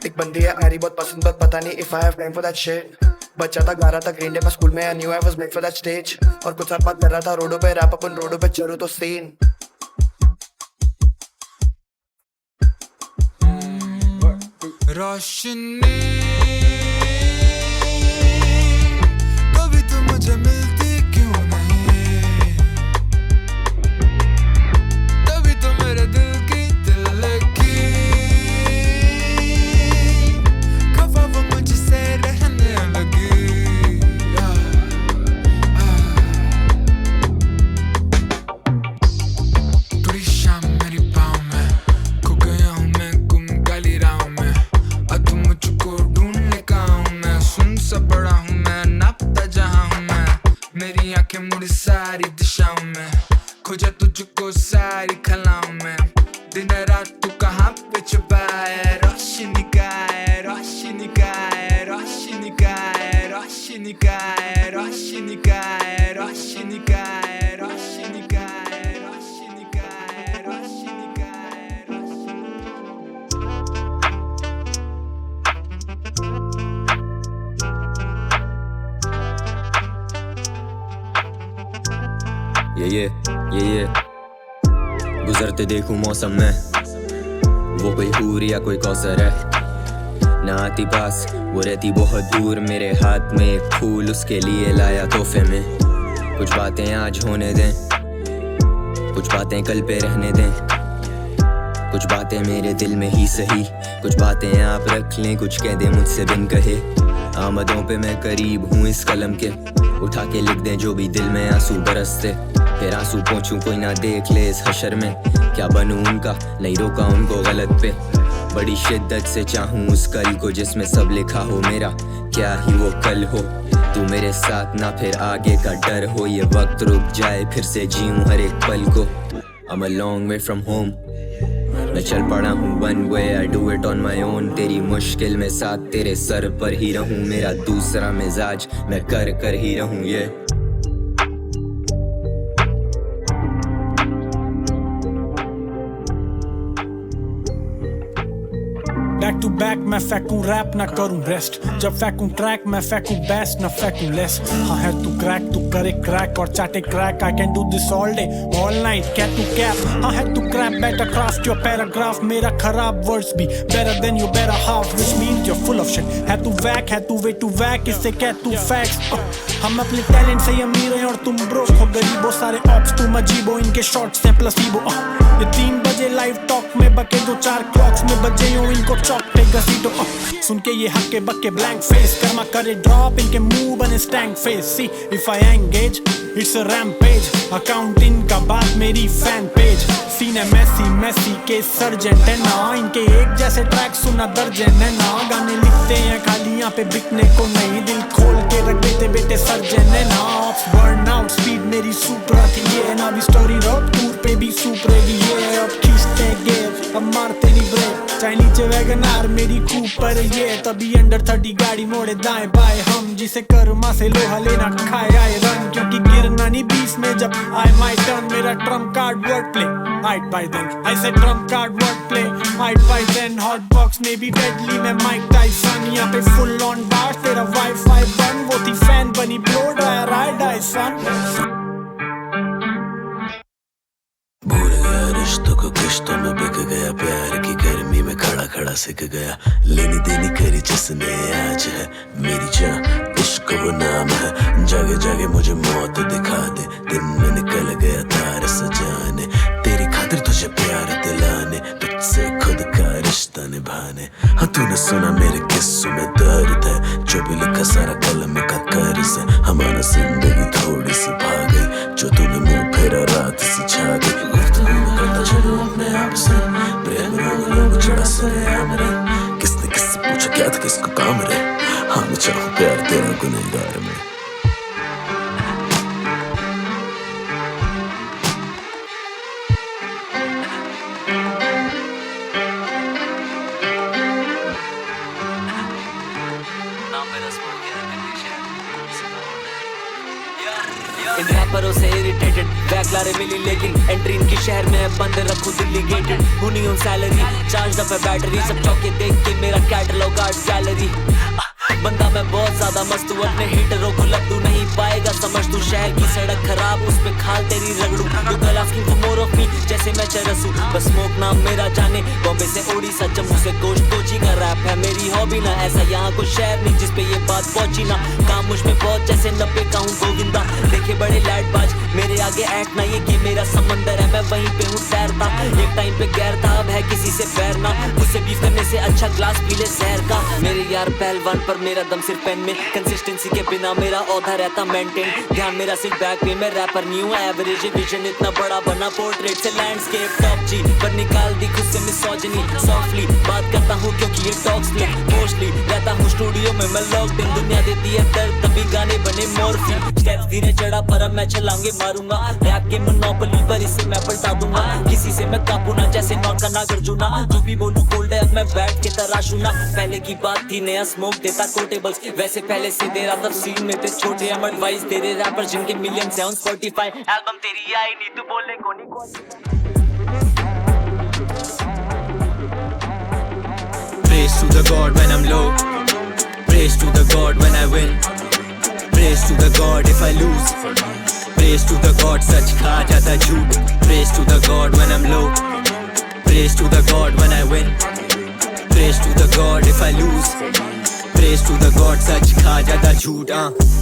एक बंदी है आरी बहुत पसंद बहुत पता नहीं if I have time for that shit बच्चा था गा रहा था ग्रीन डे में स्कूल में I knew I was made for that stage और कुछ साल बाद कर रहा था रोडों पे रैप अपन रोडों पे चलो तो सीन रोशनी कभी तो मुझे मिलती क्यों नहीं तभी तो मेरे दिल की लगी खफा वो मुझसे रहने लगी पूरी शाम मेरी पाँव में खो गया हूँ मैं गुम गली राहों में अब तुम मुझको ढूंढने का हूँ मैं सुन सा बड़ा हूँ मैं नापता जहाँ हूँ मैं मेरी आंखें मुड़ी सारी दिशाओं में खोजा तुझको सारी खलाओं में दिन रात तू कहाँ पे छुपा है रोशनी का है रोशनी का है रोशनी का है रोशनी का है रोशनी का है रोशनी का है रोशनी का है रोशनी का है रोशनी का ये गुजरते देखूं मौसम में वो कोई हूर या कोई कौसर है ना आती पास वो रहती बहुत दूर मेरे हाथ में एक फूल उसके लिए लाया तोहफे में कुछ बातें आज होने दें कुछ बातें कल पे रहने दें कुछ बातें मेरे दिल में ही सही कुछ बातें आप रख लें कुछ कह दें मुझसे बिन कहे आमदों पे मैं करीब हूँ इस कलम के उठा के लिख दें जो भी दिल में आंसू बरसते फिर आंसू पहुँचूं कोई ना देख ले इस हशर में क्या बनूं उनका नहीं रोका उनको गलत पे बड़ी शिद्दत से चाहूं उस कल को जिसमें सब लिखा हो मेरा क्या ही वो कल हो तू मेरे साथ ना फिर आगे का डर हो ये वक्त रुक जाए फिर से जीऊं हर एक पल को I'm a long way from home मैं चल पड़ा हूँ one way, I do it on my own. तेरी मुश्किल में साथ तेरे सर पर ही रहूँ, मेरा दूसरा मिजाज मैं कर ही रहूँ ये। बैक टू बैक मैं फेंकूं रैप ना करूं रेस्ट, जब फेंकूं ट्रैक मैं फेंकूं बेस्ट ना फेंकूं लेस। हाँ है तू क्रैक, तू करे क्रैक और चाटे crack, I can do this all day all night cat to cap. हाँ है तू crap better craft your paragraph, मेरा खराब वर्ड्स भी better than your better half, which means you're full of shit. है तू वैक, है तू वे टू वैक, इससे क्या तू फैक्ट्स। हम अपने टैलेंट से अमीर हैं और तुम ब्रोक हो गरीबो, सारे ऑप्स तुम अजीबो, इनके शॉट्स हैं प्लसीबो। ये 3 बजे लाइव टॉक में बके, 2-4 क्लॉक्स में बजे यूं इनको चौक पे घसीटो। सुन के ये हक्के बक्के ब्लैंक फेस, कर्मा करे ड्रॉप, इनके मुंह बने stack face. See if I engage it's a rampage, account इनका बात मेरी फैन पेज। सीन है मैसी के सर्जेंट है ना, इनके एक जैसे ट्रैक सुना दर्जन है ना। गाने लिखते हैं खाली यहाँ पे बिकने को नहीं, दिल खोल के रख देते बेटे सर्जन है ना। ऑफ बर्न आउट स्पीड मेरी सुपर थी ये ना, भी स्टोरी रॉक टूर पे भी सुपर ये। अब खींचते गेयर अब मारते नहीं ब्रेक, चाहे नीचे वैगनार मेरी कूपर ये। तभी अंडर 30 गाड़ी मोड़े दाएं बाएं हम, जिसे कर्मा से लोहा लेना खाए आए रन, क्योंकि गिरना नहीं 20 में जब आए माय टर्न। मेरा Trump card word play I'd buy then, I said trump card wordplay, I'd buy then. Hot box में भी deadly मैं Mike Tyson, यहाँ पे full on bars, तेरा Wi-Fi बन। वो थी fan बनी blow dryer, I die son। भूल गया रिश्तों को किश्तों में बिक गया, प्यार की गर्मी में खड़ा खड़ा सिक गया। लेनी देनी करी जिसने आज है मेरी जान, इश्क वो नाम है। जागे जागे मुझे मौत दिखा दे, दिन में निकल गया तार सजाने, तेरी खातिर तुझे प्यार दिलाने, तुझसे खुद का रिश्ता निभाने। हाँ तूने सुना मेरे किस्सों में दर्द है, जो भी लिखा सारा कलम का कर्ज है। हमारा जिंदगी थोड़ी सी भाग गई, जो तूने मुंह फेरा रात सी छा गई। गुफ्तगू में करता चलूं अपने आप से, प्रेम रोग लोग चढ़ा सरेआम रे। किसने किससे पूछा क्या था किसको काम रे, हाँ मैं चाहूं प्यार तेरा गुनहगार में। इन रैपरों से इरिटेटेड बैक लारे मिली, लेकिन एंट्री इनकी शहर में बंद रखूं दिल्ली गेटेड। हुनी ऑन सैलरी, चार्ज अप है बैटरी, सब चौके देख के मेरा कैटलॉग आर्ट गैलरी। बंदा मैं बहुत ज्यादा मस्त हूँ, अपने हीटरों को लड्डू नहीं पाएगा समझ तू। शहर की सड़क खराब, उस पे खाल तेरी रगड़ू। You girl asking for more of me, जैसे मैं चरसू। बस स्मोक नाम मेरा जाने, बॉम्बे से ओडिशा जम्मू से गोश्त कोची का रैप है मेरी हॉबी ना। ऐसा यहाँ कोई शहर नहीं जिस पे ये बात पहुंची ना। काम मुझ में बहुत जैसे 90 का हूँ गोविंदा, देखे बड़े लाइट बाज मेरे आगे एक्ट ना। ये मेरा समंदर है, मैं वहीं पे हूँ तैरता। एक टाइम पे गैर था, अब है किसी से पैर ना। मुझसे बीफ करने से अच्छा ग्लास पी ले जहर का। मेरे यार पहलवान पर मेरा दम सिर्फ पेन में, कंसिस्टेंसी के बिना मेरा औधा रहता मेंटेन। ध्यान मेरा सिर्फ बैक पे, मैं रैपर न्यू एवरेज विजन इतना बड़ा बना पोर्ट्रेट से लैंडस्केप टॉप जी। पर निकाल दी खुद से मिसोजिनी, सॉफ्टली बात करता हूँ क्योंकि ये टॉक स्लिप। मोस्टली रहता हूँ स्टूडियो में मैं लॉक्ड इन, दुनिया देती है दर्द तभी गाने बने मॉर्फिन। स्टेप्स धीरे चढ़ा पर अब मैं चलाऊंगे मारूंगा, रैप के मोनोपोली पर इसे मैं पलटा दूंगा। किसी से मैं काबू ना, जैसे नॉट का नागार्जुना। जो भी बोलूं कोल्ड है, अब मैं बैठ के तराशू ना। पहले की बात थी नया स्मोक देता कोटेबल्स, वैसे पहले से दे रहा तब सीन में थे छोटे। हम एडवाइस दे रहे रैपर जिनके मिलियंस हैं ऑन स्पॉटिफाई। एल्बम तेरी आई नहीं, तू बोलने को नहीं। Praise to the God when I'm low, praise to the God when I win, praise to the God if I lose, praise to the God सच खा जाता झूठ। Praise to the God when I'm low, praise to the God when I win, praise to the God if I lose, praise to the God सच खा जाता झूठ।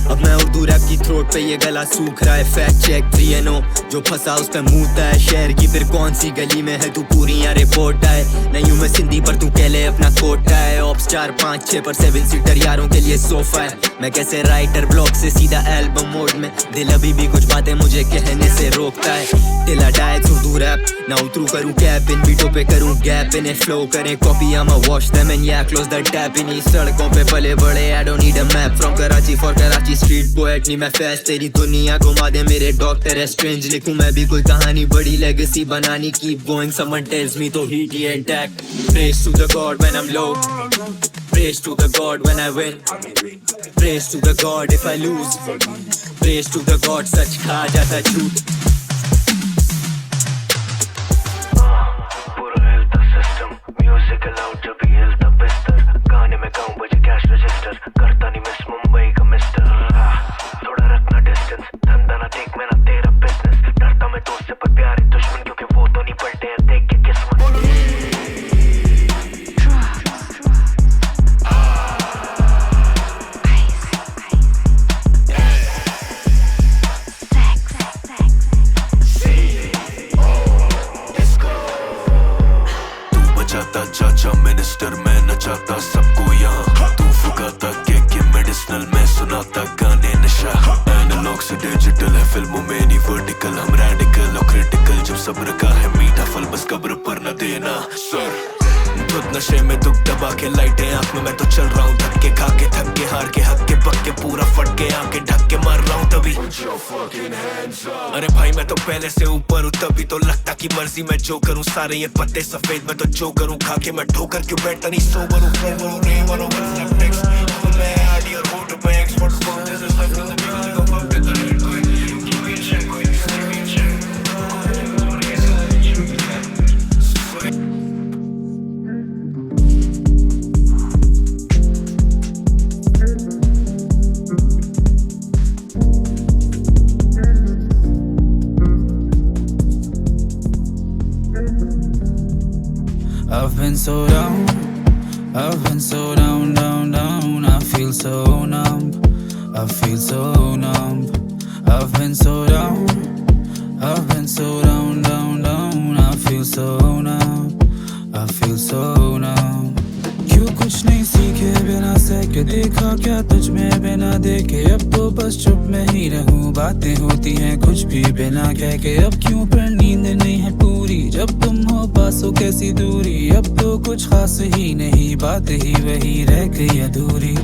अब मैं उर्दू रैप की थ्रोट पे ये गला सूख रहा है। फैक्ट चेक 3NO जो फंसा उस पे मुँहता है। शहर की फिर कौन सी गली में है तू, पूरी यहाँ रिपोर्ट आए। नहीं हूँ मैं सिंधी पर तू कह ले अपना कोटा है। ऑप्स 4 5 6 पर 7 सीटर यारों के लिए सोफा है। मैं कैसे राइटर ब्लॉक से सीधा एल्बम मोड में, दिल अभी भी कुछ बातें मुझे कहने से रोकता है। टिला डायट्स उर्दू रैप ना उतरू करूँ कैप, इन बीटों पे करूँ गैप, इन्हें फ्लो करें copy. I'm a wash them and yeah close the tap। इन्हीं सड़कों पे पले बड़े I don't need a map from Karachi for Karachi street poet नहीं मैं fast तेरी दुनिया घुमा दे मेरे dog तेरे strange लिखूं मैं भी कोई कहानी बड़ी legacy बनानी keep going someone tells me तो heat he intact praise to the God when I'm low praise to the God when I win praise to the God if I lose praise to the God सच खा जाता झूठ म्यूजिक अलाउड जब भी हिलता बिस्तर गाने में गाऊं बजे कैश रजिस्टर करता नहीं मिस मुंबई का मिस्टर थोड़ा रखना डिस्टेंस धंधा ना देख मेरा तेरा बिजनेस डरता मैं दोस्त से पर प्यारे दुश्मन क्योंकि वो तो नहीं पलटे हैं देख के किस्मत चाचा मिनिस्टर मैं नचाता सबको यहाँ तू फुकाता के मेडिसिनल मैं सुनाता गाने नशा एनालॉग से डिजिटल है फिल्मों में नहीं वर्टिकल हम रेडिकल और क्रिटिकल जब सब्र का है मीठा फल बस कब्र पर न देना सर खुद नशे में दुख दबा के लाइटें आँख में मैं तो चल रहा हूँ धक्के खा के थक के हार के हक के पक के पूरा फट के आके ढक के मार रहा हूँ तभी अरे भाई मैं तो पहले से ऊपर हूँ तभी तो लगता की मर्जी मैं जो करूँ सारे ये पत्ते सफेद मैं तो जो करूँ खा के मैं ठोकर क्यों बैठता नहीं सोबर हूँ फ्लेवर हूँ नहीं वनो मैं आडी और होट पे expert this is life in the music of I've been so down, I've been so down, down, down. I feel so numb, I feel so numb. I've been so down, I've been so down, down, down. I feel so numb, I feel so numb. क्यों कुछ नहीं सीखे बिना सहके देखा क्या तुझ में बिना देखे अब तो बस चुप में ही रहूं बातें होती हैं कुछ भी बिना कह के अब क्यों पर नींद नहीं है पूरी जब तुम हो पास हो कैसी दूरी अब तो कुछ खास ही नहीं बात ही वही रह गई अधूरी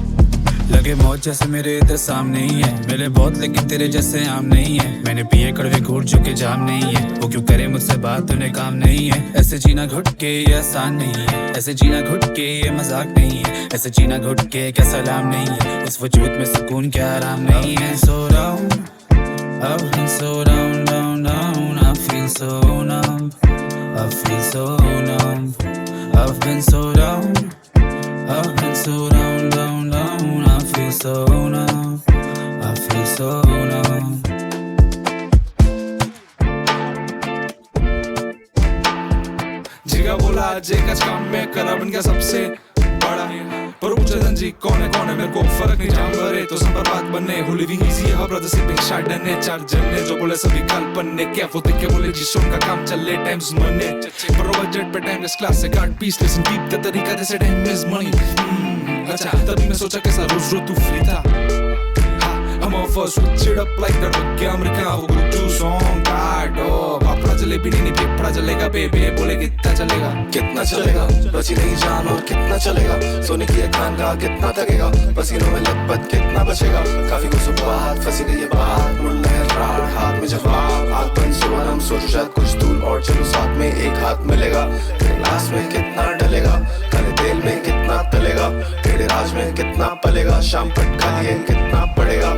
लगे मौत जैसे मेरे इधर सामने ही है मिले बहुत लेकिन तेरे जैसे आम नहीं है मैंने पिए कड़वे घूट जो के जाम नहीं है वो क्यों करे मुझसे बात उन्हें काम नहीं है ऐसे जीना घुट के ये आसान नहीं है ऐसे जीना घुट के ये मजाक नहीं है ऐसे जीना घुट के क्या सलाम नहीं है इस वजूद में सुकून क्या आराम नहीं है so down I've been so down down down I feel so numb I feel so numb I've been so down I've been so down down down I feel so numb I feel so numb जिगा बोला आज एक काम में कला बन गया सबसे बड़ा पर पूछे धनजी कौन है मेरे को फर्क नहीं जानवरे तो सब बर्बाद बनने हुली भी इजी है ब्रदर सिपिंग शार्डन ने चार जन्ने जो बोले सभी कल्पन ने क्या वो के बोले जी सुन का काम चले टाइम्स मने पर बजट पे timeless classic art piece listen deep का तरीका जैसे टाइम इज मनी अच्छा तभी मैं सोचा कैसा रोज रोज तू फ्री था I'm on first switch it up like that के अमेरिका वो ग्रुप टू सॉन्ग काट अपना जलेबी नहीं पेपड़ा चलेगा बेबी बोले कितना चलेगा बची नहीं जान और कितना चलेगा सोने की खान का कितना थकेगा पसीनों में लथपथ कितना बचेगा काफी कुछ बात फंसी गई ये बात मुड़ लहर हाथ में जवाब आग बन सुबह हम सोचो शायद कुछ दूर और चलो साथ में एक हाथ मिलेगा गिलास में कितना डलेगा काले तेल में कितना तलेगा तेरे राज में कितना पलेगा शाम पट खा लिए कितना पड़ेगा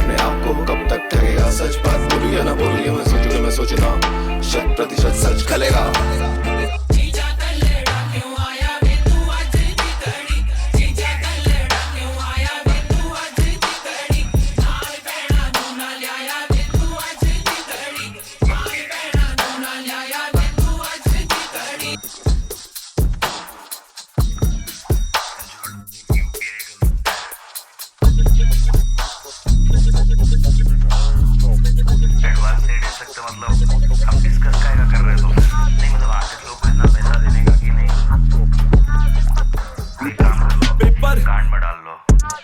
अपने आप को कब तक ठगेगा सच बात बोलूं या ना बोलूं ये मैं सोचना 100% सच खलेगा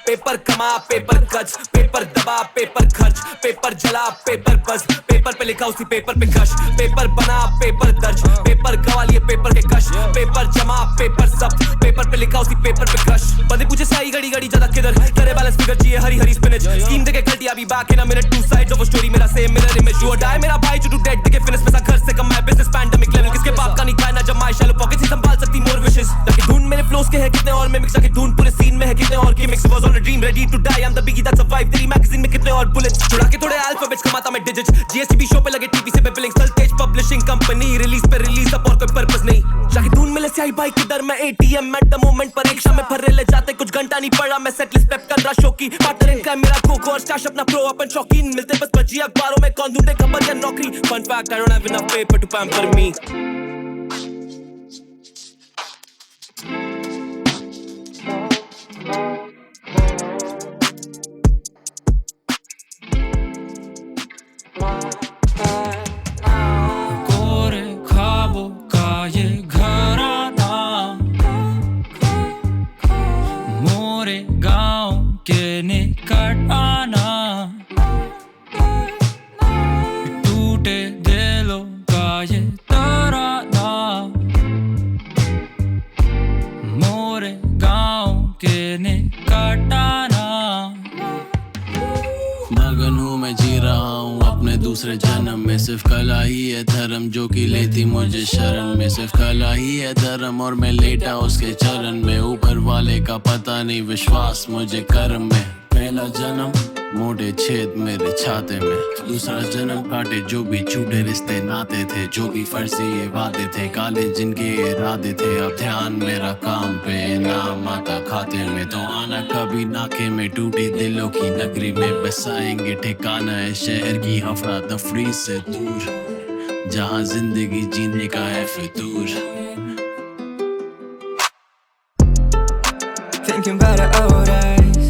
पेपर कमा पेपर कच पेपर दबा पेपर खर्च पेपर जला पेपर बस पेपर पे लिखा उसी पेपर पे कश पेपर बना पेपर दर्ज पेपर गवा लिए पेपर के कश पेपर जमा पेपर सब पेपर पे लिखा उसी पेपर पे क्रश बंदे पूछे सही घड़ी घड़ी ज्यादा किधर तेरे बैलेंस फिगर चाहिए हरी हरी स्पिनच स्कीम देके कटी अभी back in a minute two sides of a story मेरा same mirror image you die मेरा भाई जो टू डेड देके फिनिश पैसा घर से कमाए बिजनेस पैंडेमिक लेवल किसके बाप का नहीं खाए ना जमाए शैलो पॉकेट्स ही संभाल सकती मोर विशेस ताकि धुन मेरे फ्लोस के है कितने और मिक्स जाके धुन पूरे सीन में है कितने और की mix was on a dream ready to die I am the Biggie that survive तेरी मैगजीन में कितने और बुलेट्स जुड़ा के थोड़े अल्फाबेट्स कमाता मैं डिजिट्स जीएसटीवी शो पे लगे टीवी से पे बिलिंग सल तेज पब्लिशिंग कंपनी रिलीज पे रिलीज अब और कोई पर्पस नहीं जाके धुन मिले स्याही बाइक की डर में एटीएम एट द मोमेंट परीक्षा में भर ले जाते कुछ घंटा नहीं पड़ा मैं सेट लिस्ट पेप कर रहा शो की पार्टनर इनका मेरा कोक और स्टार्ट अपना प्रो अपन शौकीन मिलते बस बची अखबारों में कौन ढूंढे खबर या नौकरी fun fact I don't have enough paper to pamper me कोरे ख्वाबों का ये घराना मोरे गांव के निकट आना टूटे दिलों का ये तराना मोरे गांव के निकट आना मगन हूँ मैं जी रहा हूँ अपने दूसरे जन्म में सिर्फ कला ही है धर्म जो कि लेती मुझे शरण में सिर्फ कला ही है धर्म और मैं लेटा उसके चरण में ऊपर वाले का पता नहीं विश्वास मुझे कर्म में पहला जन्म मोटे छेद मेरे छाते में दूसरा जन्म काटे जो भी झूठे रिश्ते नाते थे जो भी फर्जी ये वादे थे काले जिनके इरादे थे अब ध्यान मेरा काम पे नाम आता खाते में तो आना कभी नाके में टूटी दिलों की नगरी में बसाएंगे ठिकाना है शहर की हफड़ा दफड़ी से दूर जहाँ जिंदगी जीने का है फितूर Thinking about the old days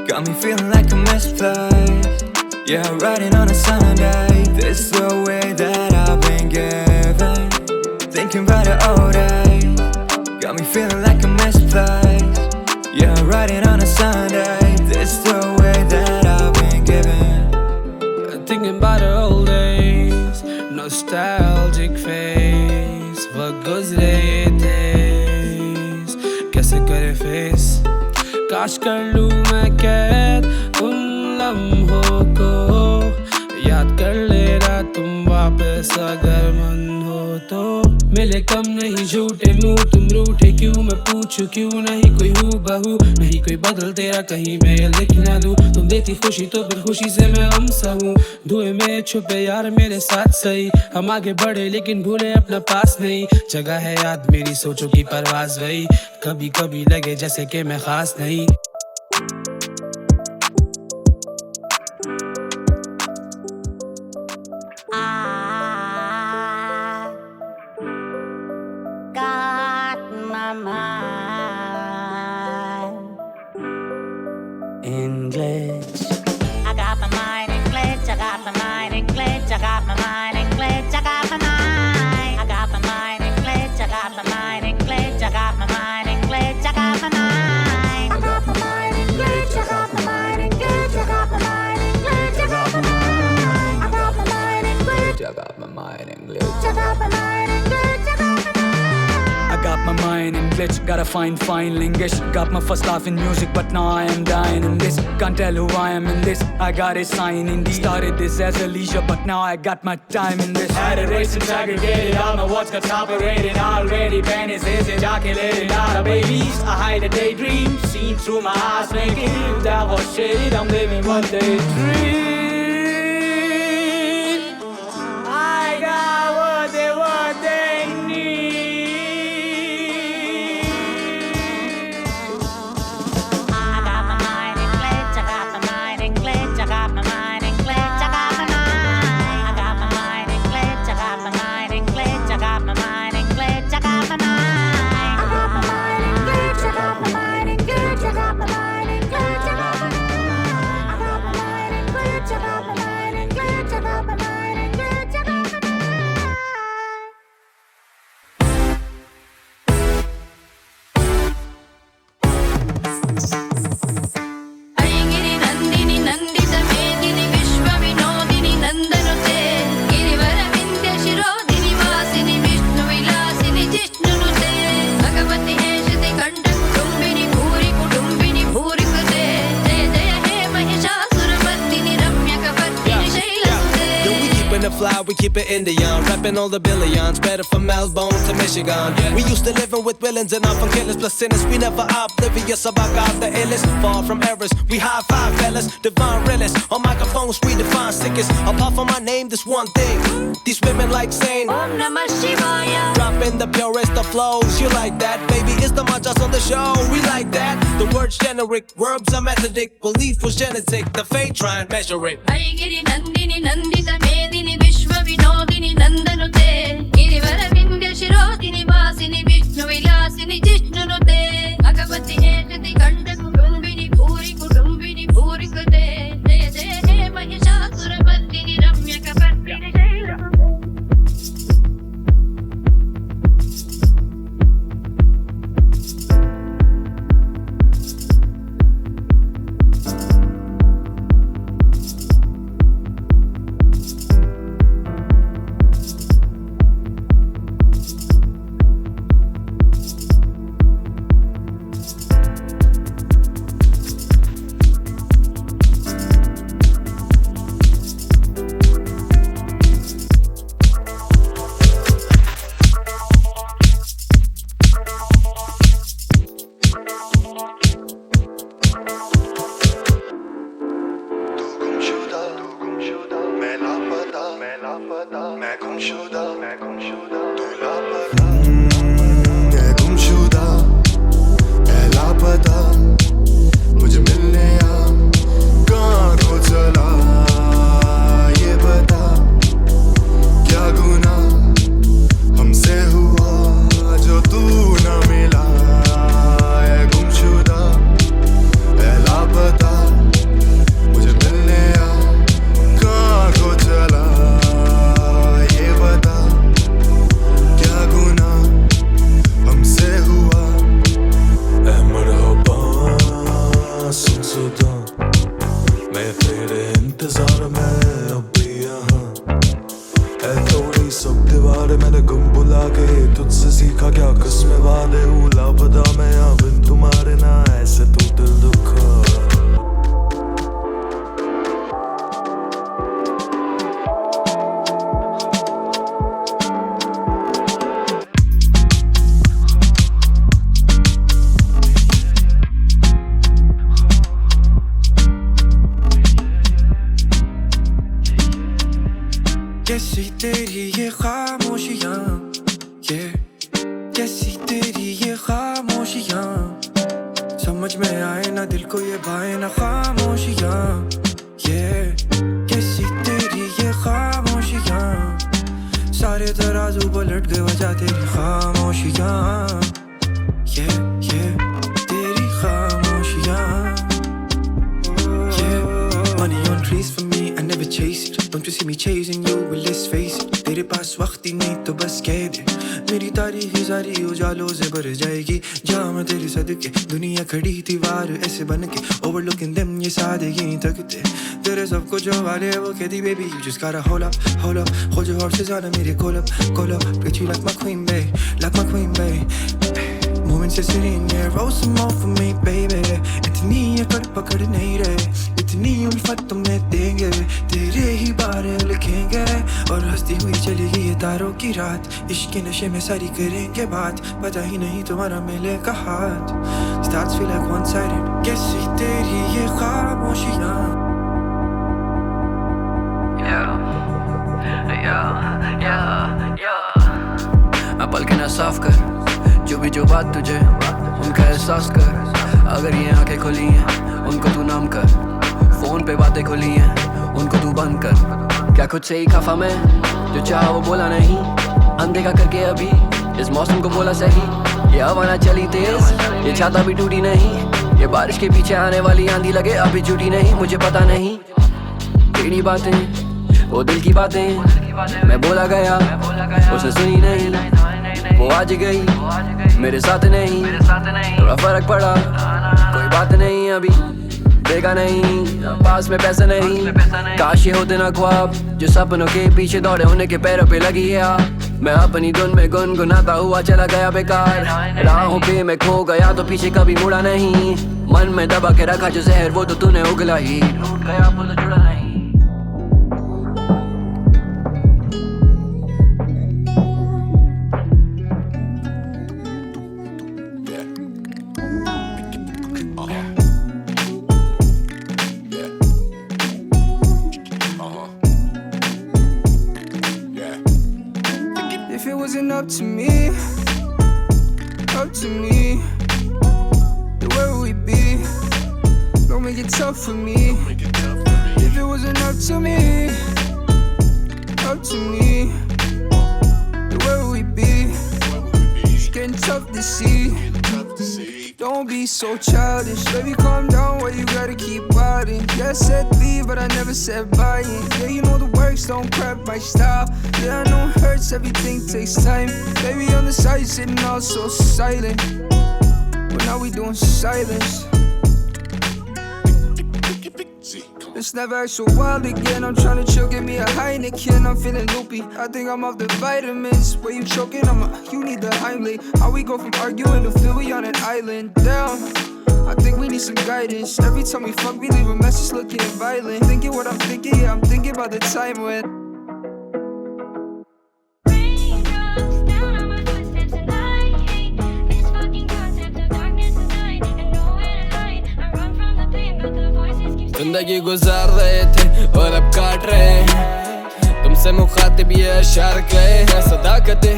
got me feeling like a misplaced. Yeah, riding on a Sunday. This is the way that I've been given. Thinking about the old days got me feeling like a misplaced. Yeah, riding on a Sunday. This is the way that I've been given. Thinking about the old days, nostalgic face. वक्त गुजरे ये days, कैसे करे face? काश कर लूँ मैं कैद उन लम्हों को याद कर लेना तुम वापस अगर मन हो तो मिले कम नहीं झूठे मुंह तुम रूठे क्यों मैं पूछूं क्यों नहीं कोई हूँ बहू नहीं कोई बदल तेरा कहीं मैं ये लिख ना दूं तुम देती खुशी तो फिर खुशी से मैं गम सा हूँ धुएं में छुपे यार मेरे साथ सही हम आगे बढ़े लेकिन भूले अपना पास नहीं जगह है याद मेरी सोचों की परवाज वही कभी कभी लगे जैसे कि मैं खास नहीं English. I got my mind in glitch, I got my mind in glitch, I got my mind in glitch, I got my mind. I got my mind in glitch, I got my mind in glitch, I got my mind in glitch, I got my mind. I got my mind in glitch, I got my mind in glitch, I got my mind in glitch, I got my mind. I got my mind in glitch, I got my mind in glitch, I got my mind in glitch, I got my mind. I got my mind in glitch, gotta find fine lingish. Got my first love in music, but now I am dying in this. Can't tell who I am in this. I got a sign indeed. Started this as a leisure, but now I got my time in this. Had a race and segregated, all my words got operated. Already Venice is ejaculated out of babies. I hide a daydream, seen through my eyes, making that was shit. I'm living what they dream. I got what they need. I got my mind in glitch, I got my mind in glitch, I got my mind in glitch, I got we keep it Indian. Rapping all the billions, better from Melbourne to Michigan. We used to living with villains and I'm from killers plus sinners. We never oblivious about God the illest. Far from errors, we high five fellas, divine realists. On microphones we define sickest. Apart from my name, this one thing. These women like saying Om Namah Shivaya. Dropping the purest of flows. You like that, baby? It's the manjas on the show. We like that. The words generic, verbs are methodic. Belief was genetic. The fate try and measure it. Aigiri Nandini Nandita Medini Vishwa Vinodini Nandanute Girivara Vindya Shirodini Vasini Vishnu Vilasini Jishnunute Agavati Hetati Ganda Kudumbini Puri Kudumbini Puri Kude Jaya Jaya Jaya Mahishasura Vardini Ramya Kapardini Jaya Baby, you just gotta hold up, hold your horses on mere call up, treat you like my queen, babe, like my queen, babe. Moving to city in there, roll some more for me, baby. Itni ye kar pakad nahi rahe, itni ulfat tumhe denge, tere hi baare likhenge, aur hasti hui chalegi ye taron ki raat, ishq ke nashe mein sari karenge baat, pata hi nahi tumhara milega haath. Starts feel like one-sided, kaisi teri ye khamoshiyan. अब पल के ना साफ कर जो भी जो बात तुझे उनका एहसास कर अगर ये आंखें खुली हैं उनको तू नाम कर फोन पे बातें खुली हैं उनको तू बंद कर क्या कुछ से ही खफा मैं जो चाहा वो बोला नहीं अनदेखा करके अभी इस मौसम को बोला सही ये हवा ना चली तेज ये छाता भी टूटी नहीं ये बारिश के पीछे आने वाली आंधी लगे अभी छूटी नहीं मुझे पता नहीं तेरी बातें वो दिल की बातें मैं बोला गया उसने सुनी नहीं वो आज गई मेरे साथ नहीं थोड़ा फर्क पड़ा कोई बात नहीं अभी देखा नहीं पास में पैसे नहीं काश ये होते ना ख्वाब जो सपनों के पीछे दौड़े उन्हीं के पैरों पे लगी है मैं अपनी धुन में गुनगुनाता हुआ चला गया बेकार राहों पे मैं खो गया तो पीछे कभी मुड़ा नहीं मन में दबा के रखा जो जहर वो तो तूने उगला ही टूट गया पुल जुड़ा नहीं wasn't up to me, then where would we be? Don't make it tough for me. If it wasn't up to me, then where would we be? It's getting tough to see. Don't be so childish, baby, calm down. Why you gotta keep riding? Yeah, I said leave, but I never said buying. Yeah, you know the works don't crap my style. Yeah, I know it hurts, everything takes time. Baby, on the side, sitting all so silent, but now we doing silence. Let's never act so wild again. I'm tryna chill, give me a Heineken. I'm feeling loopy, I think I'm off the vitamins. Where you choking? You need the Heimlich. How we go from arguing to feel we on an island? Down, I think we need some guidance. Every time we fuck, we leave a message looking violent. Thinking what I'm thinking, yeah, I'm thinking about the time when जिंदगी गुजार रहे थे और अब काट रहे हैं। तुमसे मुखातिब ये अशार गए हैं सदाकतें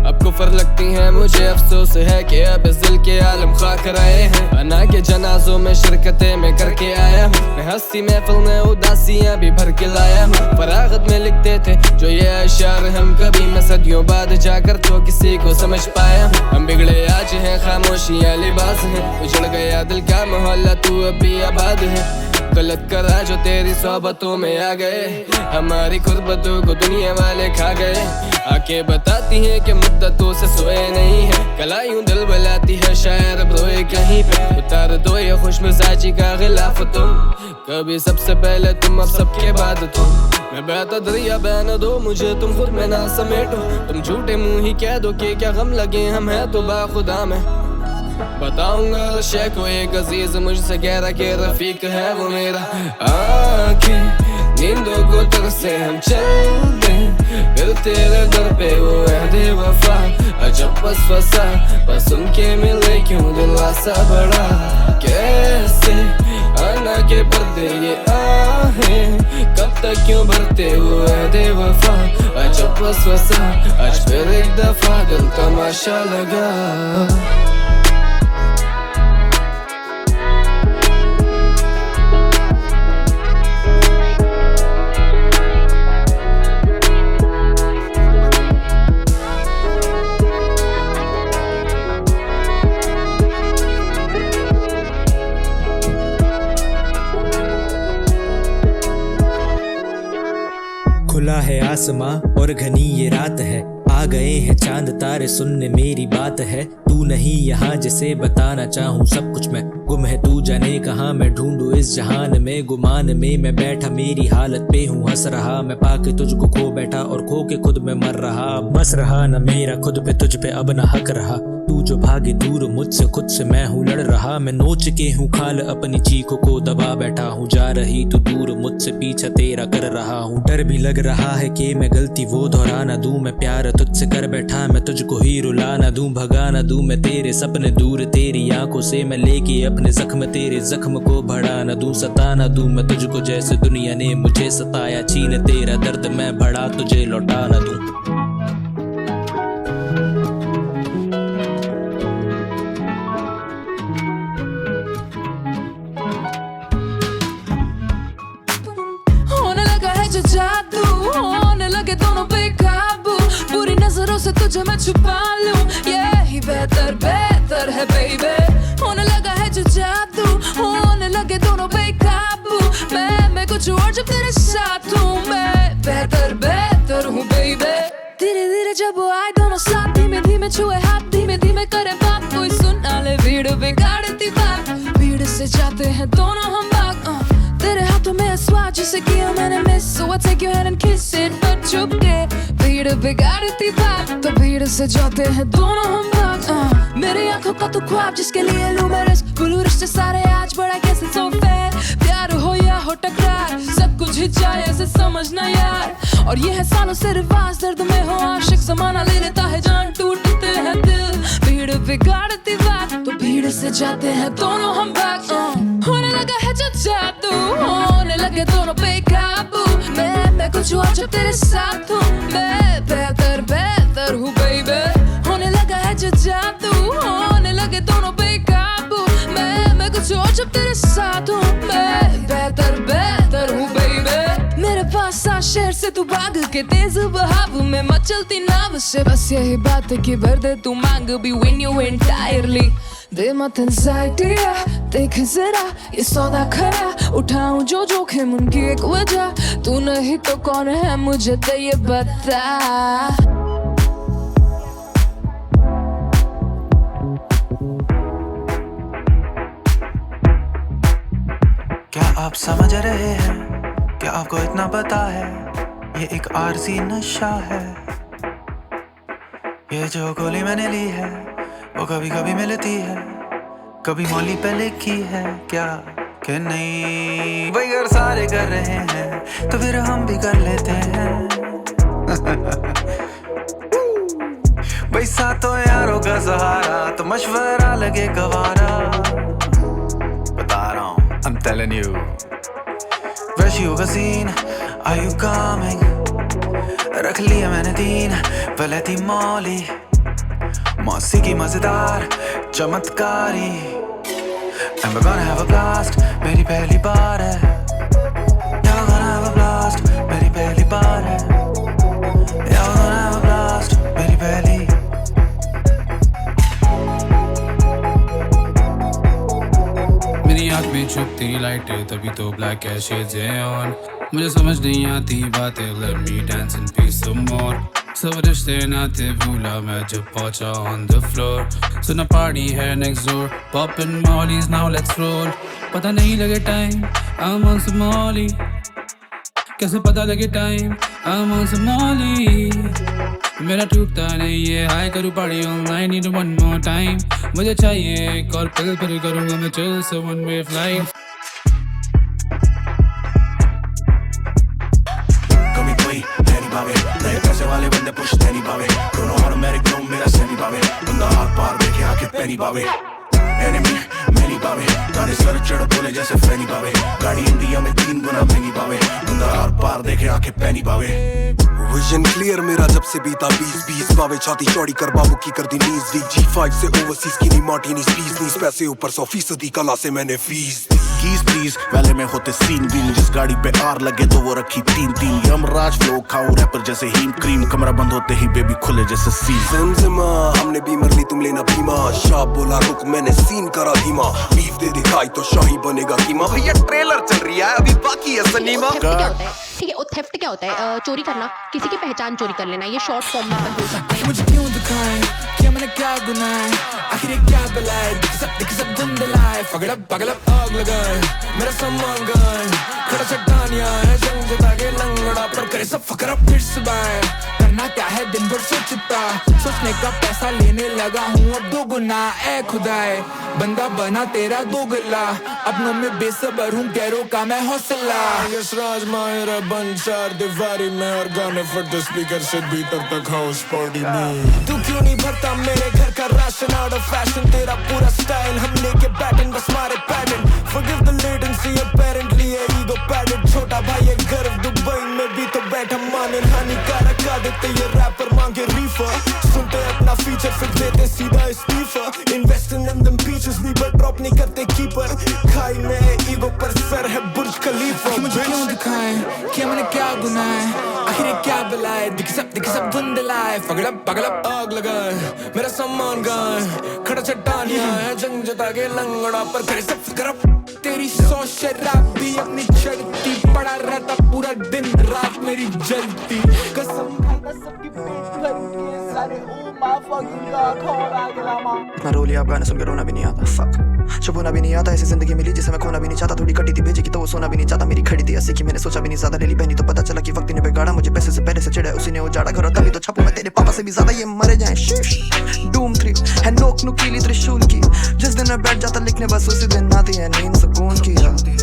अब कुफर लगती हैं मुझे। अफसोस है कि अब इस दिल के आलम खाक रहे हैं। बना के जनाजों में शिरकतें मैं करके आया हूँ। मैं हंसी महफिल में उदासियाँ भी भर के लाया हूँ। फरागत में लिखते थे जो ये अशार हम कभी मैं सदियों बाद जाकर तो किसी को समझ पाया हूँ। हम बिगड़े आज हैं, खामोशियाँ लिबास हैं। उजड़ गया दिल का मोहल्ला, तू अब भी आबाद है। गलत करा जो तेरी सोबतों में आ गए, हमारी खुरबतों को दुनिया वाले खा गए। आके बताती हैं कि मुद्दतों से सोए नहीं है। कला यूं दिल बुलाती है शायर अब रोए कहीं पे। उतार दो ये खुश मिजाजी का गिलाफ तुम, कभी सबसे पहले तुम अब सबके बाद तुम। मैं बहता दरिया बहने दो मुझे, तुम खुद में ना समेटो। तुम झूठे मुंह ही कह दो कि क्या गम लगे हम हैं तो बाखुदा में। बताऊंगा शे को एक अजीज मुझसे कह रहा कि रफीक है वो मेरा। आंखें नींदों को तरसे हम चल दें, फिर तेरे दर पे वो अहदे वफा अजब बस फंसा। बस उनके मिले क्यों दिल आसा बड़ा, कैसे आना के पर्दे ये आहें कब तक क्यों भरते वो अहदे वफा अजब बस फंसा। आज फिर एक दफा दिल तमाशा लगा। खुला है आसमां और घनी ये रात है। आ गए हैं चांद तारे सुनने मेरी बात है। तू नहीं यहाँ जिसे बताना चाहूँ सब कुछ मैं, गुम है तू जाने कहाँ मैं ढूंढूं इस जहान में। गुमान में मैं बैठा मेरी हालत पे हूँ हंस रहा, मैं पाके तुझको खो बैठा और खो के खुद में मर रहा। बस रहा न मेरा खुद पे तुझ पे अब न हक रहा। तू जो भागे दूर मुझसे खुद से मैं हूँ लड़ रहा। मैं नोच के हूँ खाल अपनी चीखों को दबा बैठा हूँ। जा रही तू दूर मुझसे पीछा तेरा कर रहा हूँ। डर भी लग रहा है कि मैं गलती वो दोहरा ना दूं। मैं प्यार तुझसे कर बैठा मैं तुझको ही रुला ना दूं, भगा ना दूं। मैं तेरे सपने दूर तेरी आंखों से मैं लेके अपने जख्म तेरे जख्म को बढ़ा ना दूं। सता ना दूं मैं तुझको जैसे दुनिया ने मुझे सताया। छीन तेरा दर्द मैं बढ़ा तुझे लौटा ना दूं। जादू होने लगे दोनों बेकाबू, बुरी नजरों से तुझे मैं छुपा लूं। यही बेहतर बेहतर है बेबी। होने लगा है जो जादू होने लगे दोनों बेकाबू। मैं कुछ और जब तेरे साथ हूँ मैं बेहतर बेहतर हूँ बेबी। धीरे धीरे जब वो आए दोनों साथ, धीमे धीमे छुए हाथ, धीमे धीमे करे बात। कोई सुना ले भीड़ बिगाड़ती बात, भीड़ से जाते हैं दोनों हम भाग। तेरे हाथों में स्वाद जिसे किया मैंने miss, so I take your hand and kiss it। but चुप के भीड़ बिगाड़ती बात, तो भीड़ से जाते हैं दोनों हम भाग। मेरी आंखों का तू ख्वाब जिसके लिए लूं मैं रिस्क, भूलूं रिश्ते सारे आज बड़ा कैसे so fair। प्यार हो या हो टकरार सब कुछ ही जाए ऐसे समझना यार। और ये है सालों से रिवाज, दर्द में हो आशिक ज़माना ले लेता है जान, टूटते हैं दिल। भीड़ बिगाड़ती बात, तो भीड़ से जाते हैं दोनों हम भाग। होने लगा है जो जादू होने लगे दोनों बेकाबू। मैं कुछ और जब तेरे साथ हूँ मैं बेहतर बेहतर हूँ के तेज बहाव में मचलती नाव से बस यही बात है कि भर दे तू मांग भी win you entirely दे मत anxiety देख जरा ये सौदा खरा उठाऊं जो जोखिम उनकी एक वजह तू नहीं तो कौन है मुझे तो ये बता क्या आप समझ रहे हैं क्या आपको इतना पता है ये एक आरज़ी नशा है ये जो गोली मैंने ली है वो कभी कभी मिलती है कभी मौली पे लिखी है क्या कि नहीं भाई अगर सारे कर रहे हैं तो फिर हम भी कर लेते हैं भाई सातों यारों का सहारा तो मशवरा लगे गवारा बता रहा हूँ I'm telling you वैसी होगा सीन Are you coming रख लिया मैंने 3 पहले थी मौली मौसी की मजेदार चमत्कारी And we're gonna have a blast मेरी पहली बार है Yeah we're gonna have a blast मेरी पहली बार है Yeah we're gonna have a blast मेरी पहली मेरी आँख में छुप तेरी लाइट तभी तो ब्लैक है शेड्स ऑन मुझे समझ नहीं आती बातें let me dance in peace some more सब रिश्ते नाते भूला मैं जब पहुंचा on the floor सुना पार्टी है next door poppin' mollies now let's roll पता नहीं लगे time I'm on some molly कैसे पता लगे time I'm on some molly मेरा टूटता नहीं है हाय करूँ party all night need one more time मुझे चाहिए एक और पल फिर करूँगा मैं chill so one way flight नए पैसे वाले बंदे पुछते नहीं पावे दोनों ऑटोमेटिक नो मेरा से नहीं पावे बंदा हाथ पार देखे आके पैनी पावे एनिमी मैनी पावे गाने सर चढ़ बोले जैसे फैनी पावे गाड़ी इंडिया में 3 गुना महंगी पावे बंदा हाथ पार देखे आके पैनी पावे विजन क्लियर मेरा जब से बीता 20 पावे छाती चौड़ी कर बाबू की कर दी नीज दी G5 से ओवरसीज की नहीं मार्टिनीज प्लीज पैसे ऊपर 100% कला से मैंने फीस कीज प्लीज पहले में होते सीन बीन जिस गाड़ी पे आर लगे तो वो रखी 3 यमराज फ्लो खाऊं रैपर जैसे हीम क्रीम कमरा बंद होते ही बेबी खुले जैसे सीन ज़मज़मा हमने बीमर ली तुम लेना बीमा शाह बोला रुक मैंने सीन करा धीमा बीफ दे दिखाई तो शाही बनेगा कीमा भैया ट्रेलर चल रही है अभी बाकी है सनीमा ठीक है और थेफ्ट क्या होता है चोरी करना किसी की पहचान चोरी कर लेना ये शॉर्ट फॉर्म में अपन बोल सकते हैं मुझे क्यों दिखाएं क्या मैंने क्या गुनाह है आखिर ये क्या बलाए दिख सब धुंधलाए पगड़ आग लगाए मेरा सम्मान गाए खड़ा चट्टानिया है जंग जता के लंगड़ा पर करे सब फकर अप फिर सुबाए करना क्या है दिन भर सोचता सोचने का पैसा लेने लगा हूँ अब 2 गुना ऐ खुदाए बंदा बना तेरा 2 गला अपनों में बेसबर हूँ गैरों का मैं हौसला यश राज माहिर बन 4 दीवारी में और गाने फटते स्पीकर से भीतर तक हाउस पार्टी में तू क्यों नहीं भरता मेरे घर का राशन आउट ऑफ फैशन तेरा पूरा स्टाइल हम लेके बैटन बस मारे pattern forgive the latency apparently है ego padded छोटा भाई है गर्व दुबई में भी तो बैठा माने हानिकारक आदत ये रैपर मांगे रीफर सुनते अपना फीचर फिर देते सीधा इस्तीफा investing in them peaches भी बट ड्रॉप नहीं करते कीपर खाई में ईगो पर सर है बुर्ज खलीफा मुझे क्यों दिखाएं क्या मैंने क्या गुनाह है आखिर ये क्या बलाए दिख सब धुंधलाए पगड़ आग लगाए मेरा सम्मान गाए खड़ा चट्टानिया है जंग जता के लंगड़ा पर करे सब फिकर तेरी 100 शराब भी अपनी चढ़ती पड़ा रहता पूरा दिन रात मेरी जलती कसम खाता सबकी पेट भर के सारे ओ मां फकिंग खोर आ गया मां इतना रो लिया आप गाने सुन के रोना भी नहीं आता फक चुप होना भी नहीं आता ऐसी जिंदगी मिली जिसे मैं खोना भी नहीं चाहता थोड़ी कटी थी भेजी की तो वो सोना भी नहीं चाहता मेरी खड़ी थी ऐसी कि मैंने सोचा भी नहीं ज्यादा ले ली बहनी तो पता चला कि वक्त ने बिगाड़ा मुझे पैसे से पहले से चिढ़ा उसी ने उजाड़ा घर तभी तो छपू मैं तेरे पापा से भी ज्यादा ये मरे जाएं शीश डूम 3 है नोक नुकीली त्रिशूल की जिस दिन मैं बैठ जाता लिखने बस उसी दिन आती है नींद सुकून की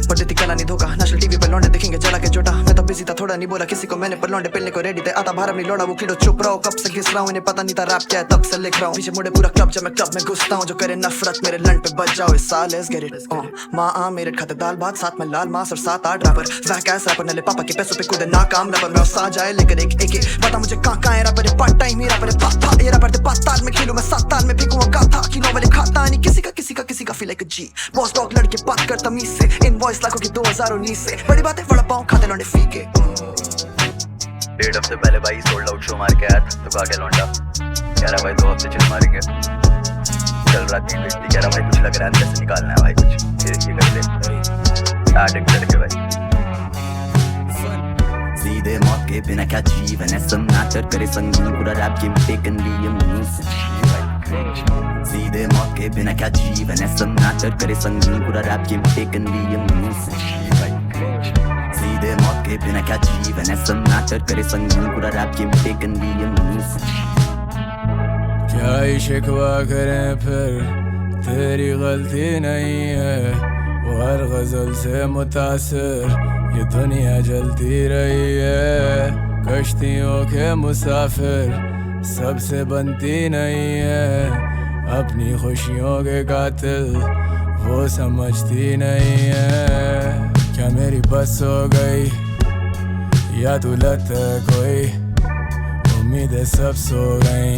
बड़े थी कला नहीं धोखा नेशनल टीवी पे लौंडे दिखेंगे जला के जोटा मैं तो बिजी था थोड़ा नहीं बोला किसी को मैंने पर लौंडे पिलने को रेडी थे आता भारत नहीं लौड़ा वो कीड़ो चुप रहो कब से घिस रहा हूँ इन्हें पता नहीं था रैप क्या है तब से लिख रहा हूँ पीछे मुड़े पूरा क्लब जब मैं क्लब में घुसता हूँ जो करे नफरत मेरे लंड पे बच जाओ इस साल लेट्स गेट इट माँ मेरे खाते दाल भात साथ में लाल मांस और 7-8 रैपर वह कैसा रैपर नले पापा के पैसों पे कूदे नाकाम रैपर मैं सा जाए लेकर एक पता मुझे कहाँ है रैपर पार्ट टाइम ही रैपर पापा ये रैपर ते 5 ताल में खेलूं मैं 7 ताल में फेंकूं गाथा कि नॉवल खाता नहीं किसी का फील लाइक जी बॉस डॉग लड़के बात कर तमीज से इनवॉइस लाखों की 2019 से बड़ी बातें बड़ा पाऊं खाते लौंडे फीके 1.5 हफ्ते पहले भाई सोल्ड आउट शो मार के आया था, तो कहा क्या लौंडा, कह रहा भाई 2 हफ्ते चिल मारेंगे। चल रहा 3 वीक, कह रहा भाई कुछ लग रहा है कैसे निकालना है भाई, कुछ ये कर ले एडिक्ट करके भाई। सीधे मौत के बिना क्या जीवन है, मैटर करे संगीन पूरा रैप गेम टेकन भी सीधे मौत के बिना क्या जीवन है, मैटर करे संगीन पूरा रैप गेम टेकन भी सीधे मौत के बिना क्या जीवन है, मैटर करे संगीन पूरा रैप गेम टेकन भी क्या ही शिकवा करें फिर, तेरी गलती नहीं है, वो हर गजल से मुतासिर ये दुनिया जलती रही है। कश्तियों के मुसाफिर सबसे बनती नहीं है, अपनी खुशियों के कातिल वो समझती नहीं है। क्या मेरी बस हो गई या तू लत है कोई, उम्मीदें सब सो गई,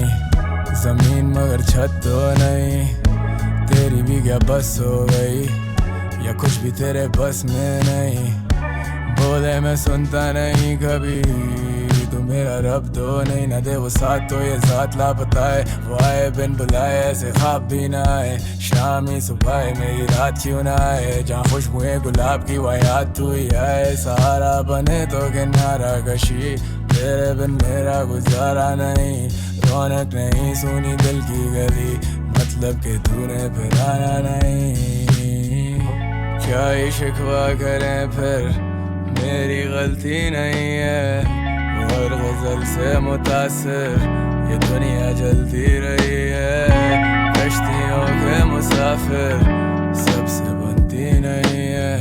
जमीन मगर छत तो नहीं। तेरी भी क्या बस हो गई या कुछ भी तेरे बस में नहीं, बोले मैं सुनता नहीं कभी, तू मेरा रब तो नहीं, न दे वो साथ तो ये साथ लापता है। वो आए बिन बुलाए ऐसे ख्वाब भी ना आए, शाम ही सुबह मेरी रात क्यों ना आए, जहाँ खुशबुएं गुलाब की वह याद तू ही आए। सहारा बने तो किनारा कशी, तेरे बिन मेरा गुजारा नहीं, रौनक नहीं सुनी दिल की गली, मतलब के तूने फिर आना नहीं। क्या ही शिकवा करें फिर, मेरी गलती नहीं है, और गजल से मुतासिर ये दुनिया जलती रही है। कश्तियों के मुसाफिर सबसे बनती नहीं है।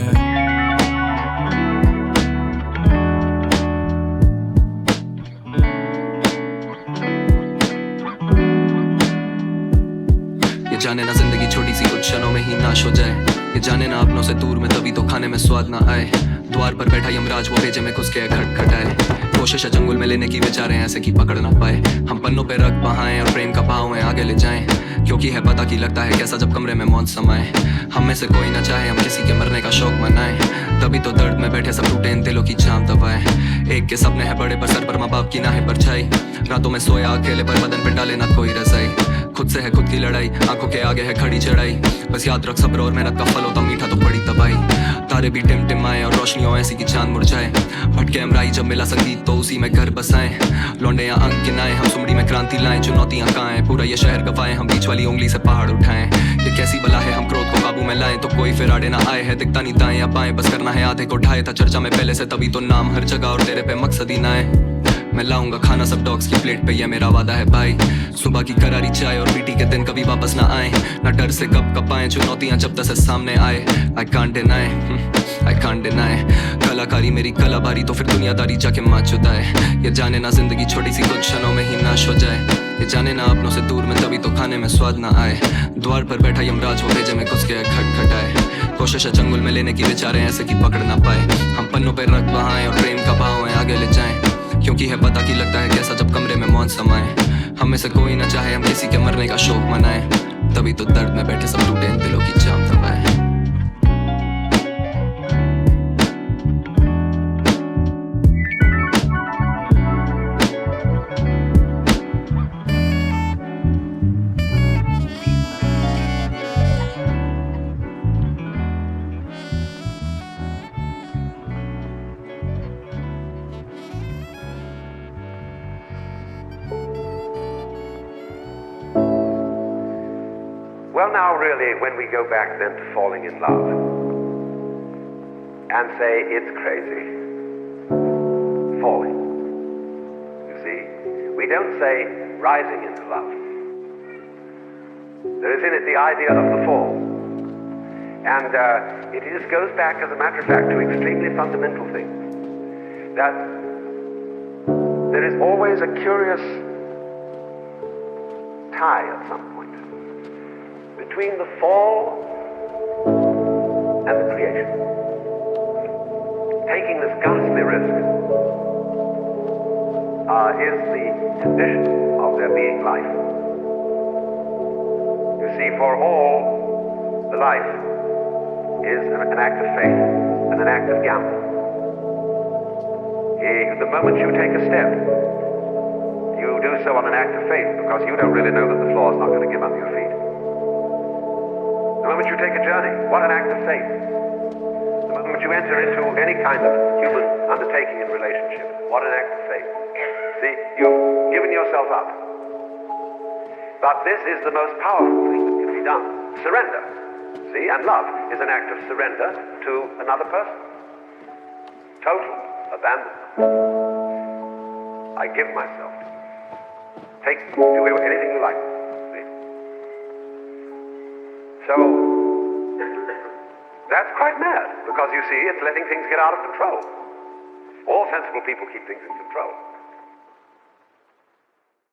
ये जाने ना जिंदगी छोटी सी कुछ क्षणों में ही नाश हो जाए, ये जाने ना अपनों से दूर में तभी तो खाने में स्वाद ना आए। द्वार पर बैठा यमराज वो भेजे में घुस के खटखटाए, कोशिश है जंगल में लेने की विचारे ऐसे कि पकड़ ना पाए। हम पन्नों पे रख बहाएं और प्रेम का भाव है आगे ले जाएं, क्योंकि है पता कि लगता है कैसा जब कमरे में मौत समाए। हम में से कोई ना चाहे हम किसी के मरने का शौक मनाएं, तभी तो दर्द में बैठे सब टूटे इन दिलों की जान दबाए। एक के सपने हैं बड़े पर सर पर माँ बाप की ना है परछाई, रातों में सोया अकेले पर बदन पे डाले ना कोई रजाई। खुद से है खुद की लड़ाई, आंखों के आगे है खड़ी चढ़ाई, बस याद रख सब्र और मेहनत का फल होता मीठा तो बड़ी तबाही। तारे भी टिमटिमाए और रोशनियों ऐसी की चांद मुरझाए, भटके हमराई जब मिला संगीत तो उसी में घर बसाएं। लौंडे या अंक किनाए हम सुमड़ी में क्रांति लाएं, चुनौतियां कहाँ हैं पूरा ये शहर गवाएं, हम बीच वाली उंगली से पहाड़ उठाएं। ये कैसी बला है हम क्रोध को काबू में लाएं, तो कोई फिर आड़े ना आए है, दिखता नहीं दाएं या बाएं, बस करना है आधे को ढाए। था चर्चा में पहले से तभी तो नाम हर जगह और तेरे पे मकसद ही ना है। मैं लाऊंगा खाना सब डॉग्स की प्लेट पे, ये मेरा वादा है भाई। सुबह की करारी चाय और बीटी के दिन कभी वापस ना आए, ना डर से कब कपाएं चुनौतियां जब तक सामने आए। I can't deny, I can't deny, कलाकारी मेरी कलाबारी तो फिर दुनियादारी जाके माँ चुदाए। ये जाने ना जिंदगी छोटी सी कुछ क्षणों में ही नाश हो जाए, ये जाने ना अपनों से दूर में तभी तो खाने में स्वाद ना आए। द्वार पर बैठा यमराज वो भेजे में घुस के खटखटाए, कोशिश है जंगल में लेने की विचारे ऐसे कि पकड़ ना पाए। हम पन्नों पे रख बहाएं और प्रेम का भाव है आगे ले जाएं, क्योंकि है पता कि लगता है कैसा जब कमरे में मौत समाए। हम में से कोई ना चाहे हम किसी के मरने का शौक मनाएं, तभी तो दर्द में बैठे सब टूटे इन दिलों की जान दबाए। Well, now really, when we go back then to falling in love and say it's crazy, falling, you see, we don't say rising into love. There is in it the idea of the fall. And it just goes back, as a matter of fact, to extremely fundamental things. That there is always a curious tie at some point between the fall and the creation. Taking this ghastly risk is the condition of there being life. You see, for all, the life is an act of faith and an act of gamble. The moment you take a step, you do so on an act of faith because you don't really know that the floor is not going to give under your feet. The moment you take a journey, what an act of faith. The moment you enter into any kind of human undertaking in relationship, what an act of faith. See, you've given yourself up. But this is the most powerful thing that can be done. Surrender. See, and love is an act of surrender to another person. Total abandonment. I give myself. Do anything you like. See? So, that's quite mad, because you see, it's letting things get out of control. All sensible people keep things in control.